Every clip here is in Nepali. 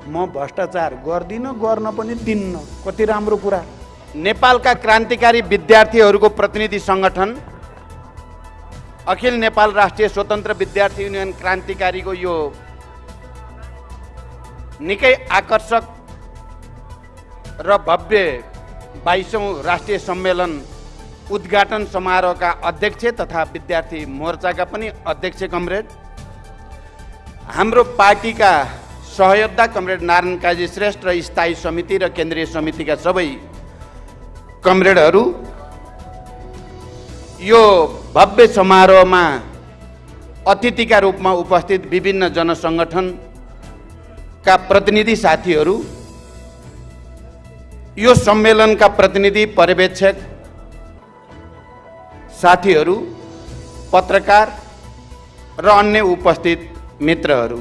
म भ्रष्टाचार गर्दिनँ, गर्न पनि दिन्न। कति राम्रो कुरा। नेपालका क्रान्तिकारी विद्यार्थीहरूको प्रतिनिधि सङ्गठन अखिल नेपाल राष्ट्रिय स्वतन्त्र विद्यार्थी युनियन क्रान्तिकारीको यो निकै आकर्षक र भव्य 22औं राष्ट्रिय सम्मेलन उद्घाटन समारोहका अध्यक्ष तथा विद्यार्थी मोर्चाका पनि अध्यक्ष कमरेड, हाम्रो पार्टीका सहयोद्धा कमरेड नारायण काजी श्रेष्ठ र स्थायी समिति र केन्द्रीय समितिका सबै कमरेडहरू, यो भव्य समारोहमा अतिथिका रूपमा उपस्थित विभिन्न जनसङ्गठनका प्रतिनिधि साथीहरू, यो सम्मेलनका प्रतिनिधि पर्यवेक्षक साथीहरू, पत्रकार र अन्य उपस्थित मित्रहरू,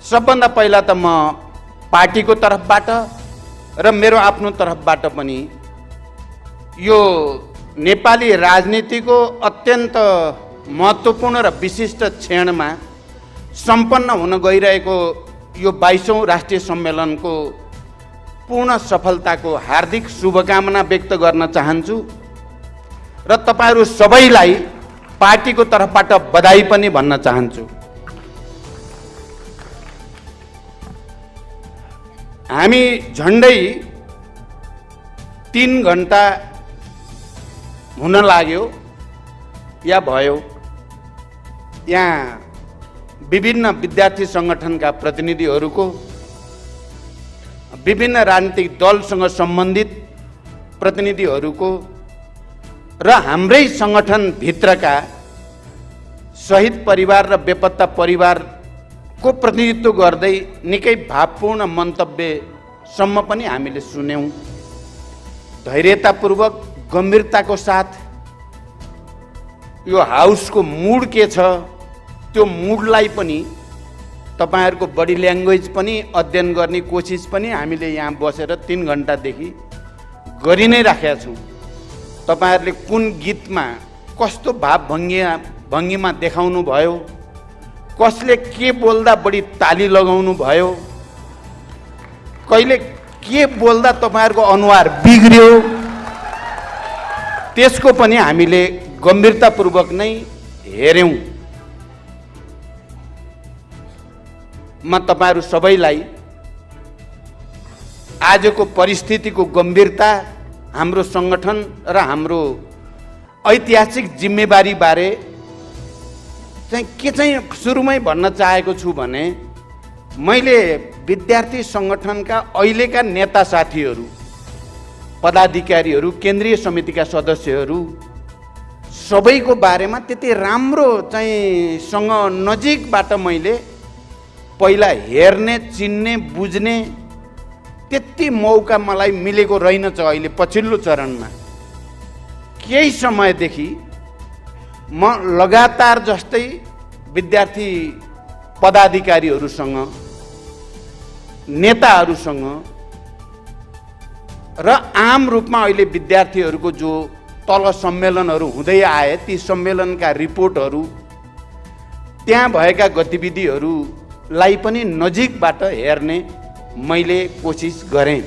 सबभन्दा पहिला त म पार्टीको तर्फबाट र मेरो आफ्नो तर्फबाट पनि यो नेपाली राजनीतिको अत्यन्त महत्त्वपूर्ण र विशिष्ट क्षणमा सम्पन्न हुन गइरहेको यो 22औं राष्ट्रिय सम्मेलनको पूर्ण सफलताको हार्दिक शुभकामना व्यक्त गर्न चाहन्छु र तपाईहरू सबैलाई पार्टीको तर्फबाट बधाई पनि भन्न चाहन्छु। हामी झन्डै 3 घण्टा हुन लाग्यो या भयो यहाँ विभिन्न विद्यार्थी सङ्गठनका प्रतिनिधिहरूको, विभिन्न राजनीतिक दलसँग सम्बन्धित प्रतिनिधिहरूको र हाम्रै सङ्गठनभित्रका शहीद परिवार र बेपत्ता परिवारको प्रतिनिधित्व गर्दै निकै भावपूर्ण मन्तव्यसम्म पनि हामीले सुन्यौँ। धैर्यतापूर्वक गम्भीरताको साथ यो हाउसको मुड के छ त्यो मुडलाई पनि तपाईहरूको बडी ल्याङ्ग्वेज पनि अध्ययन गर्ने कोसिस पनि हामीले यहाँ बसेर 3 घण्टादेखि गरि नै राखेका छौँ। तपाईहरूले कुन गीतमा कस्तो भाव भङ्गीमा देखाउनु भयो, कसले के बोल्दा बढी ताली लगाउनु भयो, कहिले के बोल्दा तपाईहरूको अनुहार बिग्रियो, त्यसको पनि हामीले गम्भीरतापूर्वक नै हेर्यौँ। म तपाईहरू सबैलाई आजको परिस्थितिको गम्भीरता, हाम्रो सङ्गठन र हाम्रो ऐतिहासिक जिम्मेवारी बारे चाहिँ सुरुमै भन्न चाहेको छु भने मैले विद्यार्थी सङ्गठनका अहिलेका नेता साथीहरू, पदाधिकारीहरू, केन्द्रीय समितिका सदस्यहरू सबैको बारेमा त्यति राम्रो चाहिँ सँग नजिकबाट मैले पहिला हेर्ने, चिन्ने, बुझ्ने त्यति मौका मलाई मिलेको रहेनछ। अहिले पछिल्लो चरणमा केही समयदेखि म लगातार जस्तै विद्यार्थी पदाधिकारीहरूसँग, नेताहरूसँग र आम रूपमा अहिले विद्यार्थीहरूको जो तल सम्मेलनहरू हुँदै आए ती सम्मेलनका रिपोर्टहरू, त्यहाँ भएका गतिविधिहरूलाई पनि नजिकबाट हेर्ने मैले कोसिस गरेँ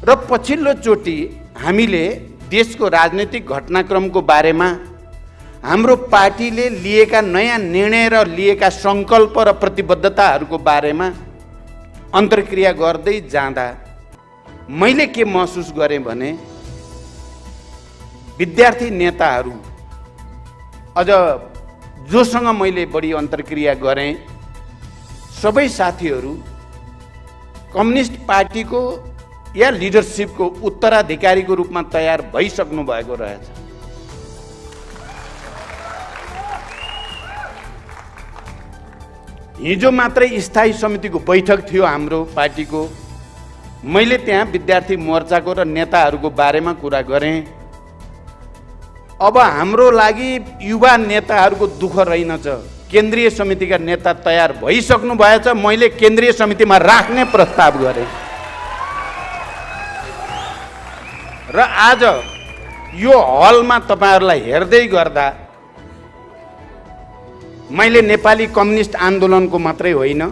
र पछिल्लो चोटि हामीले देशको राजनीतिक घटनाक्रमको बारेमा, हाम्रो पार्टीले लिएका नयाँ निर्णय र लिएका सङ्कल्प र प्रतिबद्धताहरूको बारेमा अन्तर्क्रिया गर्दै जाँदा मैले के महसुस गरेँ भने विद्यार्थी नेताहरू, अझ जोसँग मैले बढी अन्तर्क्रिया गरेँ, सबै साथीहरू कम्युनिस्ट पार्टीको या लिडरसिपको उत्तराधिकारीको रूपमा तयार भइसक्नु भएको रहेछ। हिजो मात्रै स्थायी समितिको बैठक थियो हाम्रो पार्टीको। मैले त्यहाँ विद्यार्थी मोर्चाको र नेताहरूको बारेमा कुरा गरेँ। अब हाम्रो लागि युवा नेताहरूको दुःख रहेनछ। केन्द्रीय समितिका नेता तयार भइसक्नु भएछ। मैले केन्द्रीय समितिमा राख्ने प्रस्ताव गरेँ र आज यो हलमा तपाईहरूलाई हेर्दै गर्दा मैले नेपाली कम्युनिस्ट आन्दोलनको मात्रै होइन,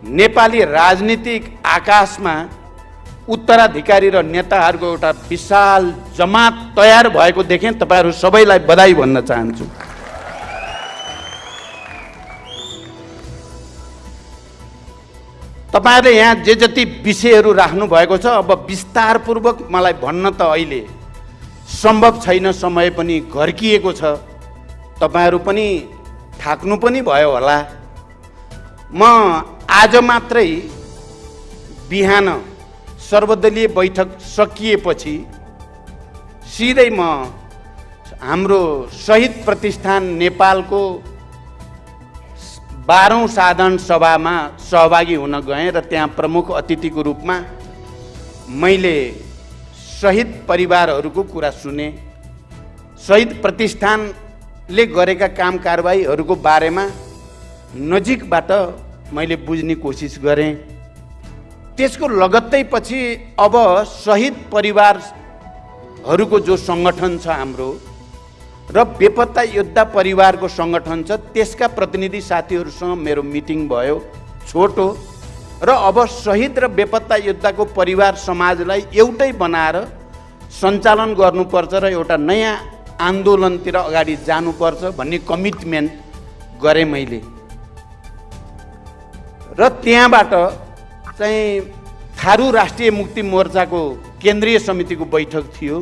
नेपाली राजनीतिक आकाशमा उत्तराधिकारी र नेताहरूको एउटा विशाल जमात तयार भएको देखेँ। तपाईहरू सबैलाई बधाई भन्न चाहन्छु। तपाईहरूले यहाँ जे जति विषयहरू राख्नु भएको छ, अब विस्तारपूर्वक मलाई भन्न त अहिले सम्भव छैन, समय पनि घर्किएको छ, तपाईहरू पनि थाक्नु पनि भयो होला। म आज मात्रै बिहान सर्वदलीय बैठक सकिएपछि सिधै म हाम्रो शहीद प्रतिष्ठान नेपालको 12औं साधारण सभामा सहभागी हुन गएँ र त्यहाँ प्रमुख अतिथिको रूपमा मैले शहीद परिवारहरूको कुरा सुने, शहीद प्रतिष्ठानले गरेका काम कारबाहीहरूको बारेमा नजिकबाट मैले बुझ्ने कोसिस गरेँ। त्यसको लगत्तै पछि अब शहीद परिवारहरूको जो सङ्गठन छ हाम्रो र बेपत्ता योद्धा परिवारको सङ्गठन छ, त्यसका प्रतिनिधि साथीहरूसँग मेरो मिटिङ भयो छोटो, र अब शहीद र बेपत्ता योद्धाको परिवार समाजलाई एउटै बनाएर सञ्चालन गर्नुपर्छ र एउटा नयाँ आन्दोलनतिर अगाडि जानुपर्छ भन्ने कमिटमेन्ट गरेँ मैले। र त्यहाँबाट चाहिँ थारू राष्ट्रिय मुक्ति मोर्चाको केन्द्रीय समितिको बैठक थियो।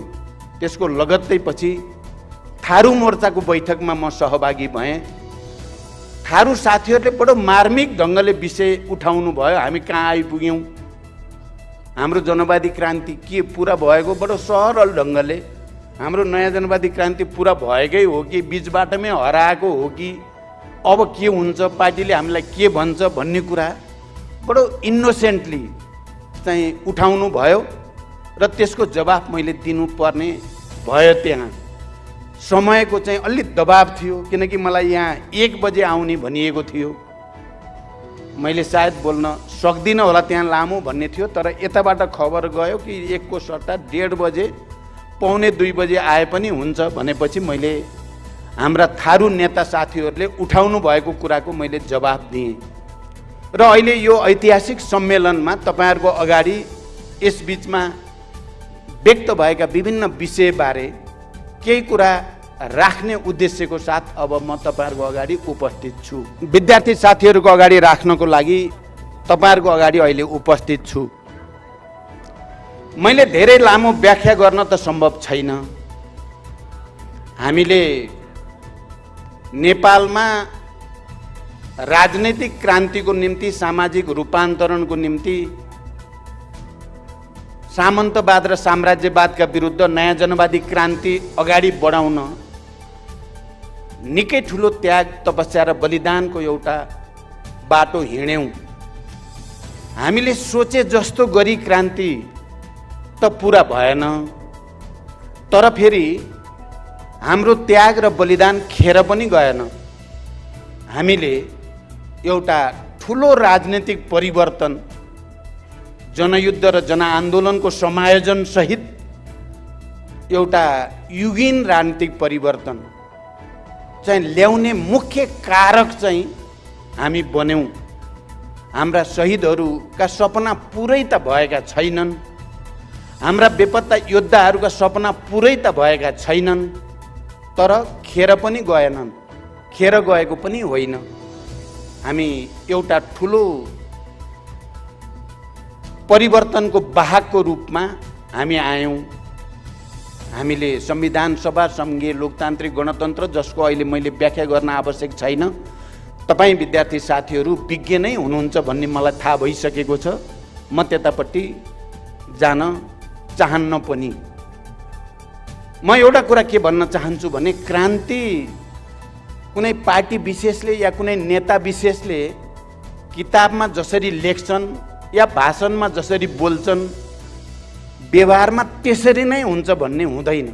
त्यसको लगत्तै पछि थारू मोर्चाको बैठकमा म सहभागी भएँ। थारू साथीहरूले बडो मार्मिक ढङ्गले विषय उठाउनु भयो। हामी कहाँ आइपुग्यौँ, हाम्रो जनवादी क्रान्ति के पुरा भएको, बडो सरल ढङ्गले हाम्रो नयाँ जनवादी क्रान्ति पुरा भएकै हो कि बिच बाटोमै हराएको हो कि अब के हुन्छ, पार्टीले हामीलाई के भन्छ भन्ने कुरा बडो इनोसेन्टली चाहिँ उठाउनु भयो र त्यसको जवाफ मैले दिनुपर्ने भयो। त्यहाँ समयको चाहिँ अलि दबाब थियो, किनकि मलाई यहाँ 1 बजे आउने भनिएको थियो। मैले सायद बोल्न सक्दिनँ होला, त्यहाँ लामो भन्ने थियो, तर यताबाट खबर गयो कि 1 को सट्टा 1:30 बजे, 1:45 बजे आए पनि हुन्छ भनेपछि मैले हाम्रा थारू नेता साथीहरूले उठाउनु भएको कुराको मैले जवाफ दिएँ। र अहिले यो ऐतिहासिक सम्मेलनमा तपाईँहरूको अगाडि यसबीचमा व्यक्त भएका विभिन्न विषयबारे केही कुरा राख्ने उद्देश्यको साथ अब म तपाईँहरूको अगाडि उपस्थित छु। विद्यार्थी साथीहरूको अगाडि राख्नको लागि तपाईँहरूको अगाडि अहिले उपस्थित छु। मैले धेरै लामो व्याख्या गर्न त सम्भव छैन। हामीले नेपालमा राजनैतिक क्रान्तिको निम्ति, सामाजिक रूपान्तरणको निम्ति, सामन्तवाद र साम्राज्यवादका विरुद्ध नयाँ जनवादी क्रान्ति अगाडि बढाउन निकै ठुलो त्याग, तपस्या र बलिदानको एउटा बाटो हिँड्यौँ। हामीले सोचे जस्तो गरी क्रान्ति त पुरा भएन, तर फेरि हाम्रो त्याग र बलिदान खेर पनि गएन। हामीले एउटा ठुलो राजनीतिक परिवर्तन, जनयुद्ध र जनआन्दोलनको समायोजन सहित एउटा युगीन राजनीतिक परिवर्तन चाहिँ ल्याउने मुख्य कारक चाहिँ हामी बन्यौँ। हाम्रा शहीदहरूका सपना पुरै त भएका छैनन्, हाम्रा बेपत्ता योद्धाहरूका सपना पुरै त भएका छैनन्, तर खेर पनि गएनन्, खेर गएको पनि होइन। हामी एउटा ठुलो परिवर्तनको वाहकको रूपमा हामी आयौँ। हामीले संविधान सभा, सङ्घीय लोकतान्त्रिक गणतन्त्र, जसको अहिले मैले व्याख्या गर्न आवश्यक छैन, तपाईँ विद्यार्थी साथीहरू विज्ञ नै हुनुहुन्छ भन्ने मलाई थाहा भइसकेको छ। म त्यतापट्टि जान चाहन्न पनि। म एउटा कुरा के भन्न चाहन्छु भने, क्रान्ति कुनै पार्टी विशेषले या कुनै नेता विशेषले किताबमा जसरी लेख्छन् या भाषणमा जसरी बोल्छन्, व्यवहारमा त्यसरी नै हुन्छ भन्ने हुँदैन।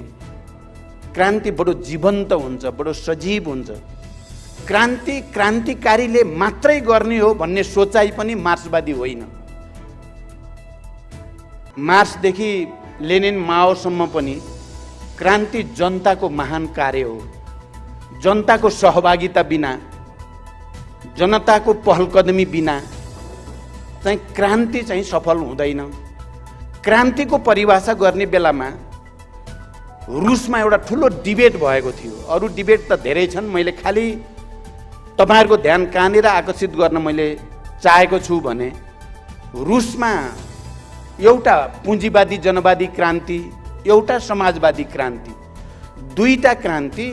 क्रान्ति बडो जीवन्त हुन्छ, बडो सजीव हुन्छ। क्रान्ति क्रान्तिकारीले मात्रै गर्ने हो भन्ने सोचाइ पनि मार्क्सवादी होइन। मार्क्सदेखि लेनिन, माओसम्म पनि क्रान्ति जनताको महान कार्य हो। जनताको सहभागिता बिना, जनताको पहलकदमी बिना चाहिँ क्रान्ति चाहिँ सफल हुँदैन। क्रान्तिको परिभाषा गर्ने बेलामा रुसमा एउटा ठुलो डिबेट भएको थियो। अरू डिबेट त धेरै छन्, मैले खालि तपाईँहरूको ध्यान कहाँनिर आकर्षित गर्न मैले चाहेको छु भने रुसमा एउटा पुँजीवादी जनवादी क्रान्ति, एउटा समाजवादी क्रान्ति, दुईटा क्रान्ति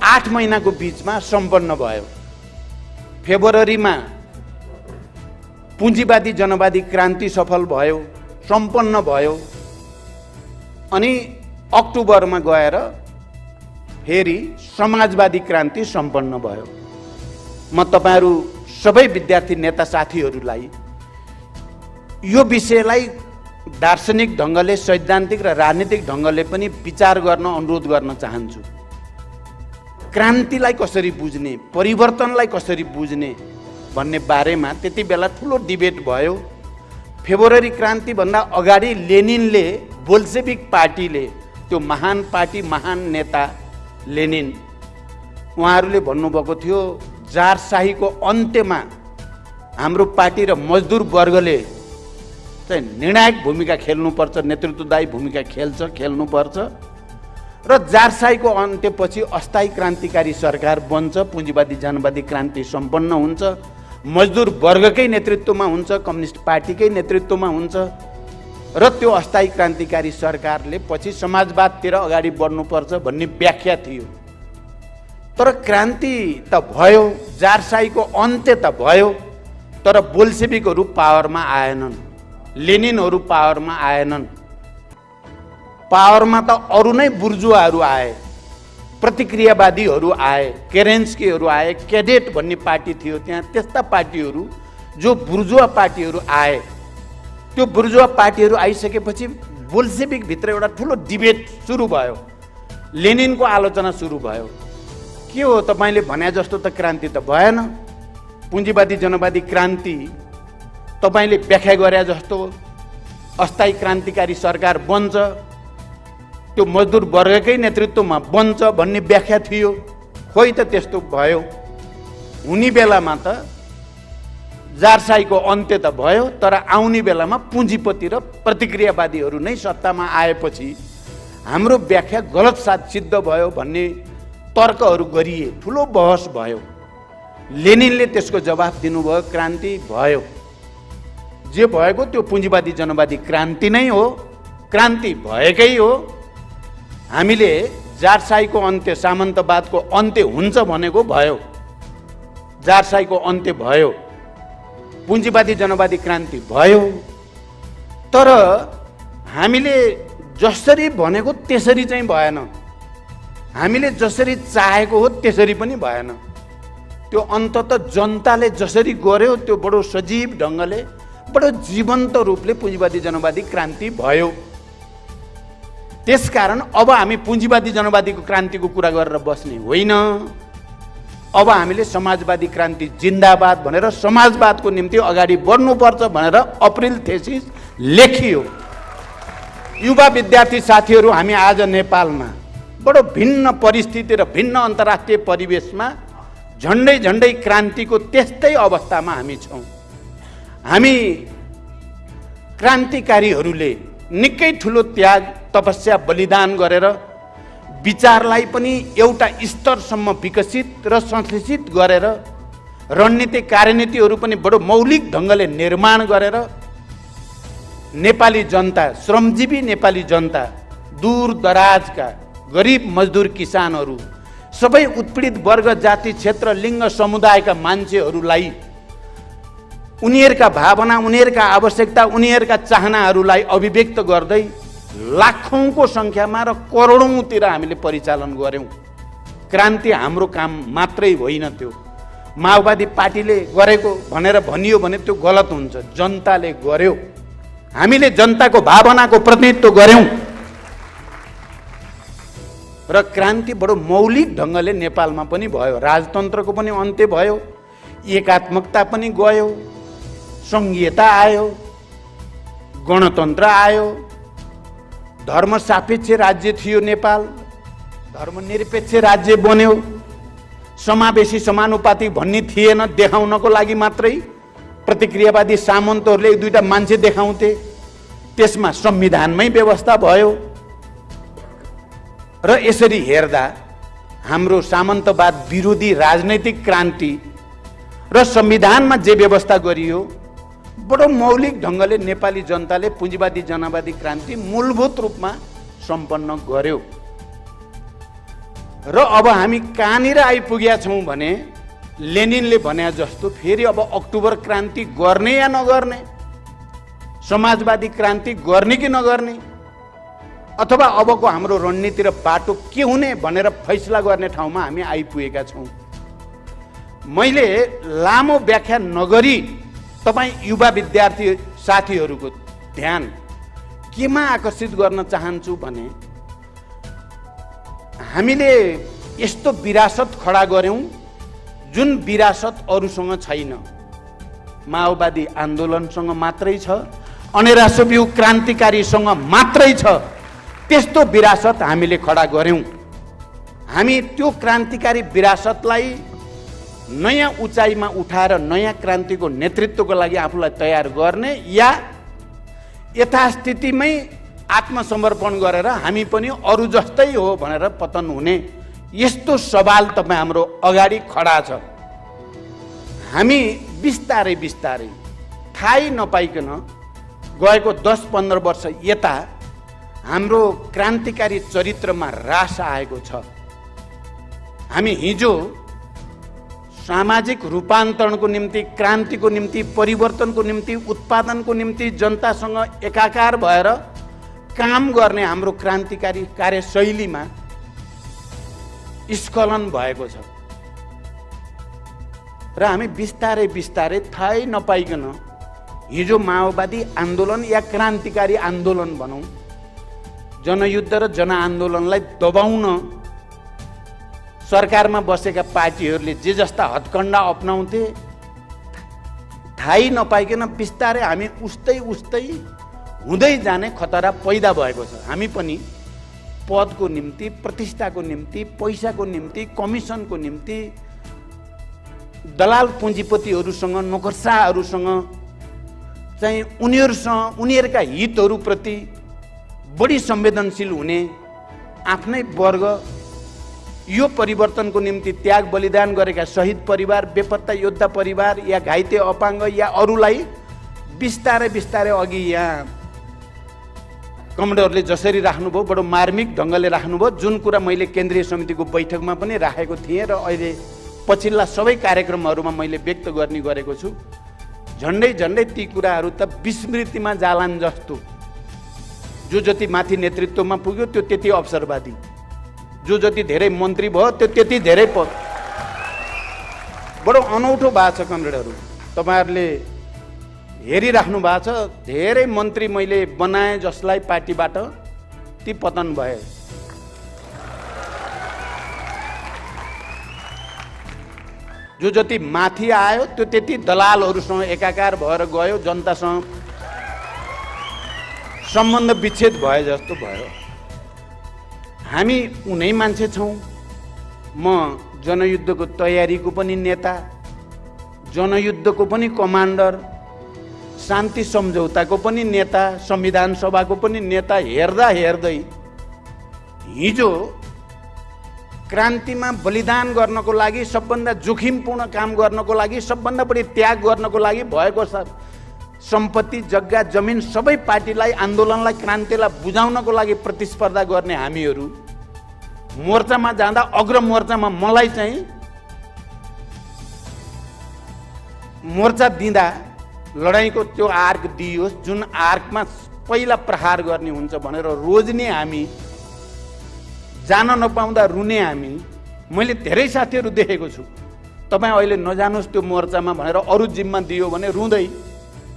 8 महिनाको बिचमा सम्पन्न भयो। फेब्रुअरीमा पुँजीवादी जनवादी क्रान्ति सफल भयो, सम्पन्न भयो, अनि अक्टोबरमा गएर फेरि समाजवादी क्रान्ति सम्पन्न भयो। म तपाईहरू सबै विद्यार्थी नेता साथीहरूलाई यो विषयलाई दार्शनिक ढङ्गले, सैद्धान्तिक र राजनीतिक ढङ्गले पनि विचार गर्न अनुरोध गर्न चाहन्छु। क्रान्तिलाई कसरी बुझ्ने, परिवर्तनलाई कसरी बुझ्ने भन्ने बारेमा त्यति बेला ठुलो डिबेट भयो। फेब्रुअरी क्रान्तिभन्दा अगाडि लेनिनले, बोल्सेविक पार्टीले, त्यो महान पार्टी, महान नेता लेनिन, उहाँहरूले भन्नुभएको थियो जारशाहीको अन्त्यमा हाम्रो पार्टी र मजदुर वर्गले चाहिँ निर्णायक भूमिका खेल्नुपर्छ, नेतृत्वदायी भूमिका खेल्नुपर्छ र जारशाहीको अन्त्यपछि अस्थायी क्रान्तिकारी सरकार बन्छ, पुँजीवादी जनवादी क्रान्ति सम्पन्न हुन्छ, मजदुर वर्गकै नेतृत्वमा हुन्छ, कम्युनिस्ट पार्टीकै नेतृत्वमा हुन्छ र त्यो अस्थायी क्रान्तिकारी सरकारले पछि समाजवादतिर अगाडि बढ्नुपर्छ भन्ने व्याख्या थियो। तर क्रान्ति त भयो, जारशाहीको अन्त्य त भयो, तर बोल्सेविकहरू पावरमा आएनन्, लेनिनहरू पावरमा आएनन्। पावरमा त अरू नै बुर्जुवाहरू आए, प्रतिक्रियावादीहरू आए, केरेन्स्कीहरू आए, क्याडेट भन्ने पार्टी थियो त्यहाँ, त्यस्ता पार्टीहरू जो बुर्जुवा पार्टीहरू आए। त्यो बुर्जुवा पार्टीहरू आइसकेपछि बोल्सेविक भित्र एउटा ठुलो डिबेट सुरु भयो, लेनिनको आलोचना सुरु भयो। के हो तपाईँले भने जस्तो त क्रान्ति त भएन, पुँजीवादी जनवादी क्रान्ति तपाईँले व्याख्या गरे जस्तो अस्थायी क्रान्तिकारी सरकार बन्छ, त्यो मजदुर वर्गकै नेतृत्वमा बन्छ भन्ने व्याख्या थियो। खोइ त त्यस्तो भयो। हुने बेलामा त जारशाहीको अन्त्य त भयो, तर आउने बेलामा पुँजीपति र प्रतिक्रियावादीहरू नै सत्तामा आएपछि हाम्रो व्याख्या गलत सिद्ध भयो भन्ने तर्कहरू गरिए, ठुलो बहस भयो। लेनिनले त्यसको जवाफ दिनुभयो, क्रान्ति भयो, जे भएको त्यो पुँजीवादी जनवादी क्रान्ति नै हो, क्रान्ति भएकै हो। हामीले जारशाहीको अन्त्य, सामन्तवादको अन्त्य हुन्छ भनेको भयो, जारशाहीको अन्त्य भयो, पुँजीवादी जनवादी क्रान्ति भयो, तर हामीले जसरी भनेको त्यसरी चाहिँ भएन, हामीले जसरी चाहेको हो त्यसरी पनि भएन। त्यो अन्ततः जनताले जसरी गर्यो त्यो बडो सजीव ढङ्गले, बडो जीवन्त रूपले पुँजीवादी जनवादी क्रान्ति भयो। त्यसकारण अब हामी पुँजीवादी जनवादीको क्रान्तिको कुरा गरेर बस्ने होइन, अब हामीले समाजवादी क्रान्ति जिन्दाबाद भनेर समाजवादको निम्ति अगाडि बढ्नुपर्छ भनेर अप्रिल थेसिस लेखियो। युवा विद्यार्थी साथीहरू, हामी आज नेपालमा बडो भिन्न परिस्थिति र भिन्न अन्तर्राष्ट्रिय परिवेशमा झन्डै झन्डै क्रान्तिको त्यस्तै अवस्थामा हामी छौँ। हामी क्रान्तिकारीहरूले निकै ठुलो त्याग, तपस्या, बलिदान गरेर विचारलाई पनि एउटा स्तरसम्म विकसित र संश्लेषित गरेर, रणनीति कार्यनीतिहरू पनि बडो मौलिक ढङ्गले निर्माण गरेर नेपाली जनता, श्रमजीवी नेपाली जनता, दूर दराजका गरिब मजदुर किसानहरू, सबै उत्पीडित वर्ग, जाति, क्षेत्र, लिङ्ग, समुदायका मान्छेहरूलाई उनीहरूका भावना, उनीहरूका आवश्यकता, उनीहरूका चाहनाहरूलाई अभिव्यक्त गर्दै लाखौंको सङ्ख्यामा र करोडौँतिर हामीले परिचालन गर्यौँ। क्रान्ति हाम्रो काम मात्रै होइन, त्यो माओवादी पार्टीले गरेको भनेर भनियो भने त्यो गलत हुन्छ। जनताले गर्यो, हामीले जनताको भावनाको प्रतिनिधित्व गर्यौँ र क्रान्ति बडो मौलिक ढङ्गले नेपालमा पनि भयो। राजतन्त्रको पनि अन्त्य भयो, एकात्मकता पनि गयो, सङ्घीयता आयो, गणतन्त्र आयो, धर्मसापेक्ष राज्य थियो नेपाल, धर्मनिरपेक्ष राज्य बन्यो, समावेशी समानुपाती भन्ने थिएन, देखाउनको लागि मात्रै प्रतिक्रियावादी सामन्तहरूले दुईटा मान्छे देखाउँथे, त्यसमा संविधानमै व्यवस्था भयो। र यसरी हेर्दा हाम्रो सामन्तवाद विरोधी राजनैतिक क्रान्ति र संविधानमा जे व्यवस्था गरियो बडो मौलिक ढङ्गले नेपाली जनताले पुँजीवादी जनवादी क्रान्ति मूलभूत रूपमा सम्पन्न गर्यो। र अब हामी कहाँनिर आइपुगेका छौँ भने लेनिनले भने जस्तो फेरि अब अक्टोबर क्रान्ति गर्ने या नगर्ने, समाजवादी क्रान्ति गर्ने कि नगर्ने, अथवा अबको हाम्रो रणनीति र बाटो के हुने भनेर फैसला गर्ने ठाउँमा हामी आइपुगेका छौँ। मैले लामो व्याख्या नगरी तपाईँ युवा विद्यार्थी साथीहरूको ध्यान केमा आकर्षित गर्न चाहन्छु भने हामीले यस्तो विरासत खडा गर्यौं जुन विरासत अरूसँग छैन। माओवादी आन्दोलनसँग मात्रै छ, अनेरासोबिउ क्रान्तिकारीसँग मात्रै छ। त्यस्तो विरासत हामीले खडा गर्यौं। हामी त्यो क्रान्तिकारी विरासतलाई नयाँ उचाइमा उठाएर नयाँ क्रान्तिको नेतृत्वको लागि आफूलाई तयार गर्ने या यथास्थितिमै आत्मसमर्पण गरेर हामी पनि अरू जस्तै हो भनेर पतन हुने, यस्तो सवाल तपाईँ हाम्रो अगाडि खडा छ। हामी बिस्तारै बिस्तारै थाहै नपाइकन गएको 10-15 वर्ष यता हाम्रो क्रान्तिकारी चरित्रमा ह्रास आएको छ। हामी हिजो सामाजिक रूपान्तरणको निम्ति, क्रान्तिको निम्ति, परिवर्तनको निम्ति, उत्पादनको निम्ति जनतासँग एकाकार भएर काम गर्ने हाम्रो क्रान्तिकारी कार्यशैलीमा स्खलन भएको छ। र हामी बिस्तारै बिस्तारै थाहै नपाइकन हिजो माओवादी आन्दोलन या क्रान्तिकारी आन्दोलन भनौँ, जनयुद्ध र जनआन्दोलनलाई दबाउन सरकारमा बसेका पार्टीहरूले जे जस्ता हत्कण्डा अपनाउँथे थाहै नपाइकन बिस्तारै हामी उस्तै उस्तै हुँदै जाने खतरा पैदा भएको छ। हामी पनि पदको निम्ति, प्रतिष्ठाको निम्ति, पैसाको निम्ति, कमिसनको निम्ति दलाल पुँजीपतिहरूसँग, नोकरशाहहरूसँग चाहिँ उनीहरूका हितहरूप्रति बढी संवेदनशील हुने आफ्नै वर्ग, यो परिवर्तनको निम्ति त्याग बलिदान गरेका शहीद परिवार, बेपत्ता योद्धा परिवार या घाइते अपाङ्ग या अरूलाई बिस्तारै बिस्तारै अघि यहाँ कमान्डरले जसरी राख्नुभयो बडो मार्मिक ढङ्गले राख्नुभयो, जुन कुरा मैले केन्द्रीय समितिको बैठकमा पनि राखेको थिएँ र अहिले पछिल्ला सबै कार्यक्रमहरूमा मैले व्यक्त गर्ने गरेको छु। झन्डै झन्डै ती कुराहरू त विस्मृतिमा जालान् जस्तो। जो जति माथि नेतृत्वमा पुग्यो त्यो त्यति अवसरवादी, जो जति धेरै मन्त्री भयो त्यो त्यति धेरै पद। बडो अनौठो भएको छ कमरेडहरू, तपाईँहरूले हेरिराख्नु भएको छ। धेरै मन्त्री मैले बनाएँ जसलाई पार्टीबाट, ती पतन भए। जो जति माथि आयो त्यो त्यति दलालहरूसँग एकाकार भएर गयो, जनतासँग सम्बन्ध विच्छेद भए जस्तो भयो। हामी उनै मान्छे छौँ। म जनयुद्धको तयारीको पनि नेता, जनयुद्धको पनि कमान्डर, शान्ति सम्झौताको पनि नेता, संविधान सभाको पनि नेता हेर्दा हेर्दै हिजो क्रान्तिमा बलिदान गर्नको लागि, सबभन्दा जोखिमपूर्ण काम गर्नको लागि, सबभन्दा बढी त्याग गर्नको लागि भएको सम्पत्ति, जग्गा, जमिन सबै पार्टीलाई, आन्दोलनलाई, क्रान्तिलाई बुझाउनको लागि प्रतिस्पर्धा गर्ने हामीहरू मोर्चामा जाँदा अग्र मोर्चामा मलाई चाहिँ मोर्चा दिँदा लडाईँको त्यो आर्क दिइयोस् जुन आर्कमा पहिला प्रहार गर्ने हुन्छ भनेर रोज्ने हामी, जान नपाउँदा रुने हामी। मैले धेरै साथीहरू देखेको छु, तपाईँ अहिले नजानुहोस् त्यो मोर्चामा भनेर अरू जिम्मा दियो भने रुँदै,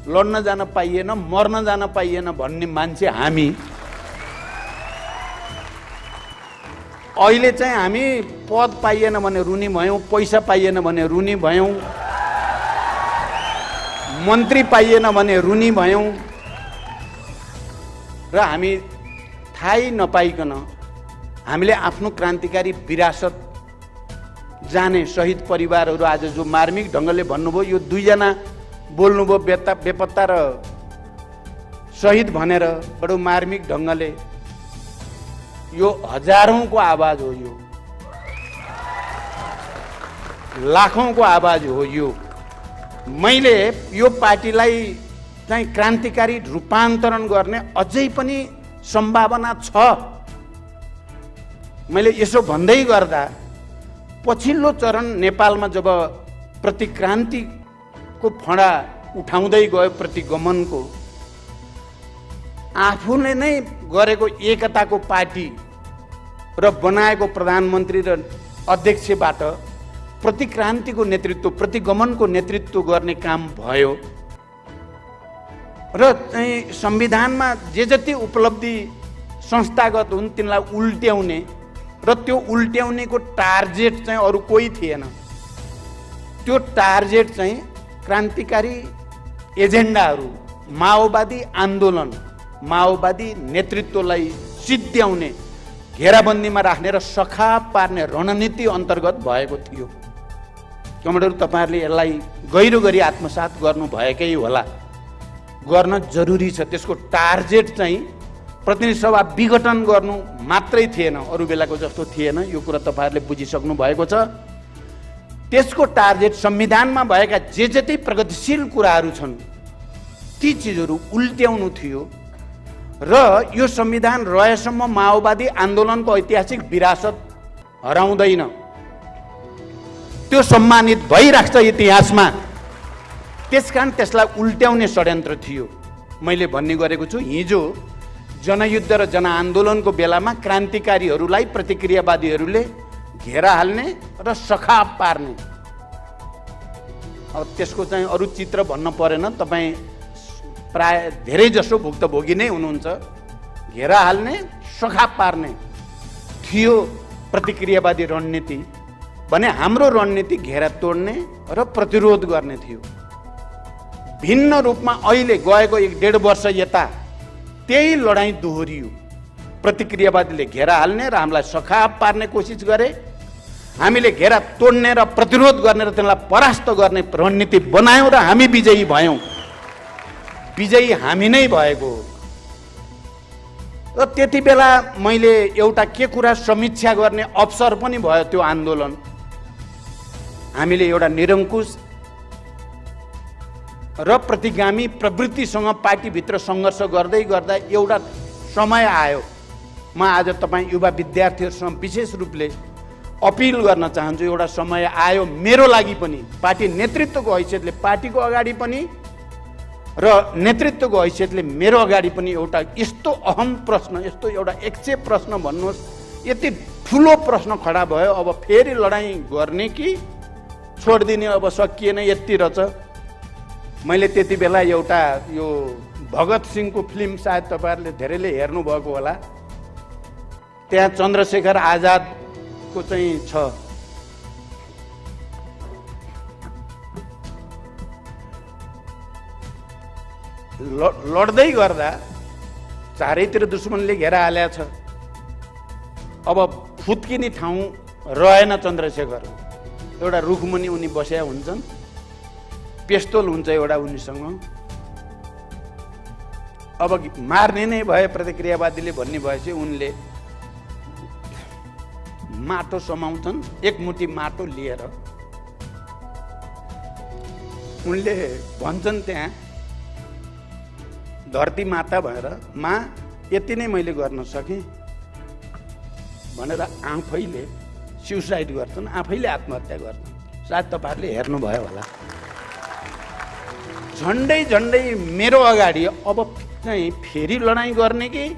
लड्न जान पाइएन, मर्न जान पाइएन भन्ने मान्छे हामी। अहिले चाहिँ हामी पद पाइएन भने रुनी भयौँ, पैसा पाइएन भने रुनी भयौँ, मन्त्री पाइएन भने रुनी भयौँ। र हामी थाहै नपाइकन हामीले आफ्नो क्रान्तिकारी विरासत जाने शहीद परिवारहरू आज जो मार्मिक ढङ्गले भन्नुभयो, यो 2जना बोल्नुभयो बेपत्ता र शहीद भनेर बडो मार्मिक ढङ्गले। यो हजारौंको आवाज हो, यो लाखौंको आवाज हो। यो मैले यो पार्टीलाई चाहिँ क्रान्तिकारी रूपान्तरण गर्ने अझै पनि सम्भावना छ। मैले यसो भन्दै गर्दा पछिल्लो चरण नेपालमा जब प्रतिक्रान्तिको फडा उठाउँदै गयो, प्रतिगमनको, आफूले नै गरेको एकताको पार्टी र बनाएको प्रधानमन्त्री र अध्यक्षबाट प्रतिक्रान्तिको नेतृत्व, प्रतिगमनको नेतृत्व गर्ने काम भयो र चाहिँ संविधानमा जे जति उपलब्धि संस्थागत हुन् तिनलाई उल्ट्याउने र त्यो उल्ट्याउनेको टार्गेट चाहिँ अरू कोही थिएन। त्यो टार्गेट चाहिँ क्रान्तिकारी एजेन्डाहरू, माओवादी आन्दोलन, माओवादी नेतृत्वलाई सिद्ध्याउने, घेराबन्दीमा राख्ने र सखाप पार्ने रणनीति अन्तर्गत भएको थियो। कमरेडहरू, तपाईँहरूले यसलाई गहिरो गरी आत्मसात गर्नुभएकै होला। गर्न जरुरी छ। त्यसको टार्गेट चाहिँ प्रतिनिधि सभा विघटन गर्नु मात्रै थिएन, अरू बेलाको जस्तो थिएन। यो कुरा तपाईँहरूले बुझिसक्नु भएको छ। त्यसको टार्गेट संविधानमा भएका जे जति प्रगतिशील कुराहरू छन् ती चिजहरू उल्ट्याउनु थियो र यो संविधान रहेसम्म माओवादी आन्दोलनको ऐतिहासिक विरासत हराउँदैन, त्यो सम्मानित भइराख्छ इतिहासमा। त्यसकारण त्यसलाई उल्ट्याउने षड्यन्त्र थियो। मैले भन्ने गरेको छु, हिजो जनयुद्ध र जनआन्दोलनको बेलामा क्रान्तिकारीहरूलाई प्रतिक्रियावादीहरूले घेरा हाल्ने र सखाप पार्ने। अब त्यसको चाहिँ अरू चित्र भन्न परेन, तपाईँ प्राय धेरै जसो भुक्तभोगी नै हुनुहुन्छ। घेरा हाल्ने, सखाप पार्ने थियो प्रतिक्रियावादी रणनीति भने। हाम्रो रणनीति घेरा तोड्ने र प्रतिरोध गर्ने थियो। भिन्न रूपमा अहिले गएको 1.5 वर्ष यता त्यही लडाईँ दोहोरियो। प्रतिक्रियावादीले घेरा हाल्ने र हामीलाई सखाप पार्ने कोसिस गरे। हामीले घेरा तोड्ने र प्रतिरोध गर्ने र त्यसलाई परास्त गर्ने रणनीति बनायौँ र हामी विजयी भयौँ। विजयी हामी नै भएको हो। र त्यति बेला मैले एउटा के कुरा समीक्षा गर्ने अवसर पनि भयो। त्यो आन्दोलन हामीले एउटा निरङ्कुश र प्रतिगामी प्रवृत्तिसँग पार्टीभित्र सङ्घर्ष गर्दै गर्दा एउटा समय आयो। म आज तपाईँ युवा विद्यार्थीहरूसँग विशेष रूपले अपिल गर्न चाहन्छु। एउटा समय आयो मेरो लागि पनि, पार्टी नेतृत्वको हैसियतले, पार्टीको अगाडि पनि र नेतृत्वको हैसियतले मेरो अगाडि पनि एउटा यस्तो अहम प्रश्न, यस्तो एउटा एकचेप प्रश्न भन्नुहोस्, यति ठुलो प्रश्न खडा भयो। अब फेरि लडाईँ गर्ने कि छोडिदिने, अब सकिएन यति रहेछ। मैले त्यति बेला एउटा यो भगत सिंहको फिल्म सायद तपाईँहरूले धेरैले हेर्नुभएको होला। त्यहाँ चन्द्रशेखर आजादको चाहिँ छ। लड्दै गर्दा चारैतिर दुश्मनले घेरा हालेको छ। अब फुत्किने ठाउँ रहेन चन्द्रशेखर। एउटा रुखमुनि उनी बसेका हुन्छन्, पिस्तोल हुन्छ एउटा उनीसँग। अब मार्ने नै भए प्रतिक्रियावादीले भन्ने भएपछि उनले माटो समाउँछन्, एक मुठी माटो लिएर उनले भन्छन् त्यहाँ धरती माता भएर, माँ यति नै मैले गर्न सकेँ भनेर आफैले सुसाइड गर्छन्, आफैले आत्महत्या गर्छन्। सायद तपाईँहरूले हेर्नुभयो होला। झन्डै झन्डै मेरो अगाडि अब चाहिँ फेरि लडाईँ गर्ने कि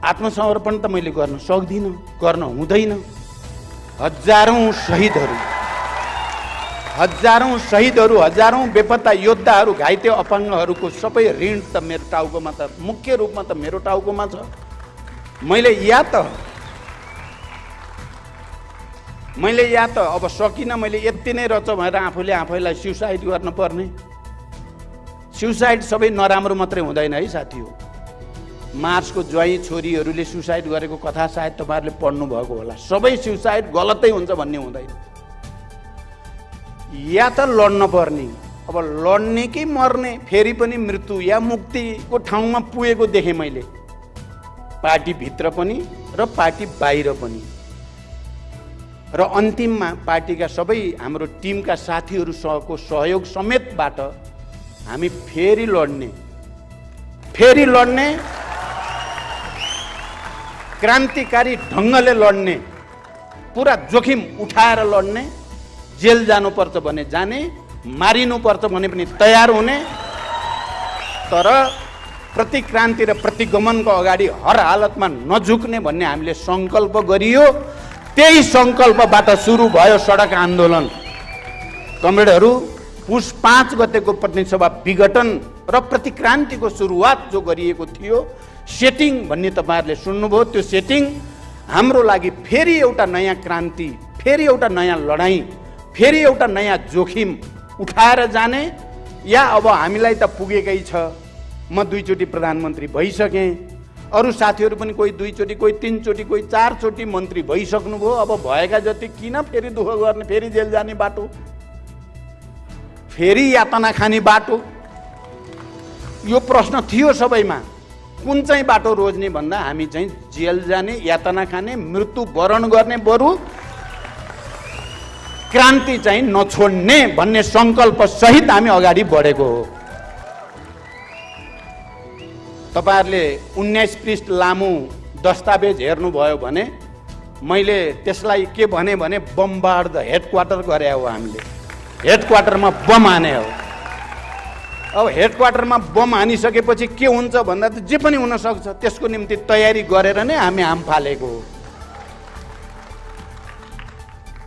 आत्मसमर्पण त मैले गर्न सक्दिनँ, गर्न हुँदैन। हजारौं शहीदहरू, हजारौं बेपत्ता योद्धाहरू, घाइते अपाङ्गहरूको सबै ऋण त मेरो टाउकोमा, त मुख्य रूपमा त मेरो टाउकोमा छ। मैले या त अब सकिनँ, मैले यति नै रहेछ भनेर आफूले आफैलाई सुसाइड गर्न पर्ने। सुसाइड सबै नराम्रो मात्रै हुँदैन है साथी हो। मार्क्सको ज्वाइँ छोरीहरूले सुसाइड गरेको कथा सायद तपाईँहरूले पढ्नुभएको होला। सबै सुसाइड गलतै हुन्छ भन्ने हुँदैन। या त लड्न पर्ने अब लड्ने कि मर्ने, फेरि पनि मृत्यु या मुक्तिको ठाउँमा पुगेको देखेँ मैले, पार्टीभित्र पनि र पार्टी बाहिर पनि। र अन्तिममा पार्टीका सबै हाम्रो टिमका साथीहरूसँगको सहयोग समेतबाट हामी फेरि लड्ने, क्रान्तिकारी ढङ्गले लड्ने, पुरा जोखिम उठाएर लड्ने, जेल जानुपर्छ भने जाने, मारिनुपर्छ भने पनि तयार हुने, तर प्रतिक्रान्ति र प्रतिगमनको अगाडि हर हालतमा नझुक्ने भन्ने हामीले सङ्कल्प गरियो। त्यही सङ्कल्पबाट सुरु भयो सडक आन्दोलन। कमरेडहरू, पुस 5 गतेको प्रतिनिधि सभा विघटन र प्रतिक्रान्तिको सुरुवात जो गरिएको थियो, सेटिङ भन्ने तपाईँहरूले सुन्नुभयो। त्यो सेटिङ हाम्रो लागि फेरि एउटा नयाँ क्रान्ति, फेरि एउटा नयाँ लडाइँ, फेरि एउटा नयाँ जोखिम उठाएर जाने, या अब हामीलाई त पुगेकै छ, म 2 चोटि प्रधानमन्त्री भइसकेँ, अरू साथीहरू पनि कोही 2 चोटि, कोही 3 चोटि, कोही 4 चोटि मन्त्री भइसक्नुभयो, अब भएका जति किन फेरि दुःख गर्ने, फेरि जेल जाने बाटो, फेरि यातना खाने बाटो? यो प्रश्न थियो सबैमा। कुन चाहिँ बाटो रोज्ने भन्दा हामी चाहिँ जेल जाने, यातना खाने, मृत्यु वरण गर्ने, बरु क्रान्ति चाहिँ नछोड्ने भन्ने सङ्कल्प सहित हामी अगाडि बढेको हो। तपाईहरुले 19 पृष्ठ लामो दस्तावेज हेर्नुभयो भने मैले त्यसलाई के भने बमबार्ड द हेडक्वार्टर गरे हो। हामीले हेडक्वार्टरमा बम हाने हो। अब हेडक्वार्टरमा बम हानिसकेपछि के हुन्छ भन्दा त जे पनि हुन सक्छ, त्यसको निम्ति तयारी गरेर नै हामी हाम फालेको हो।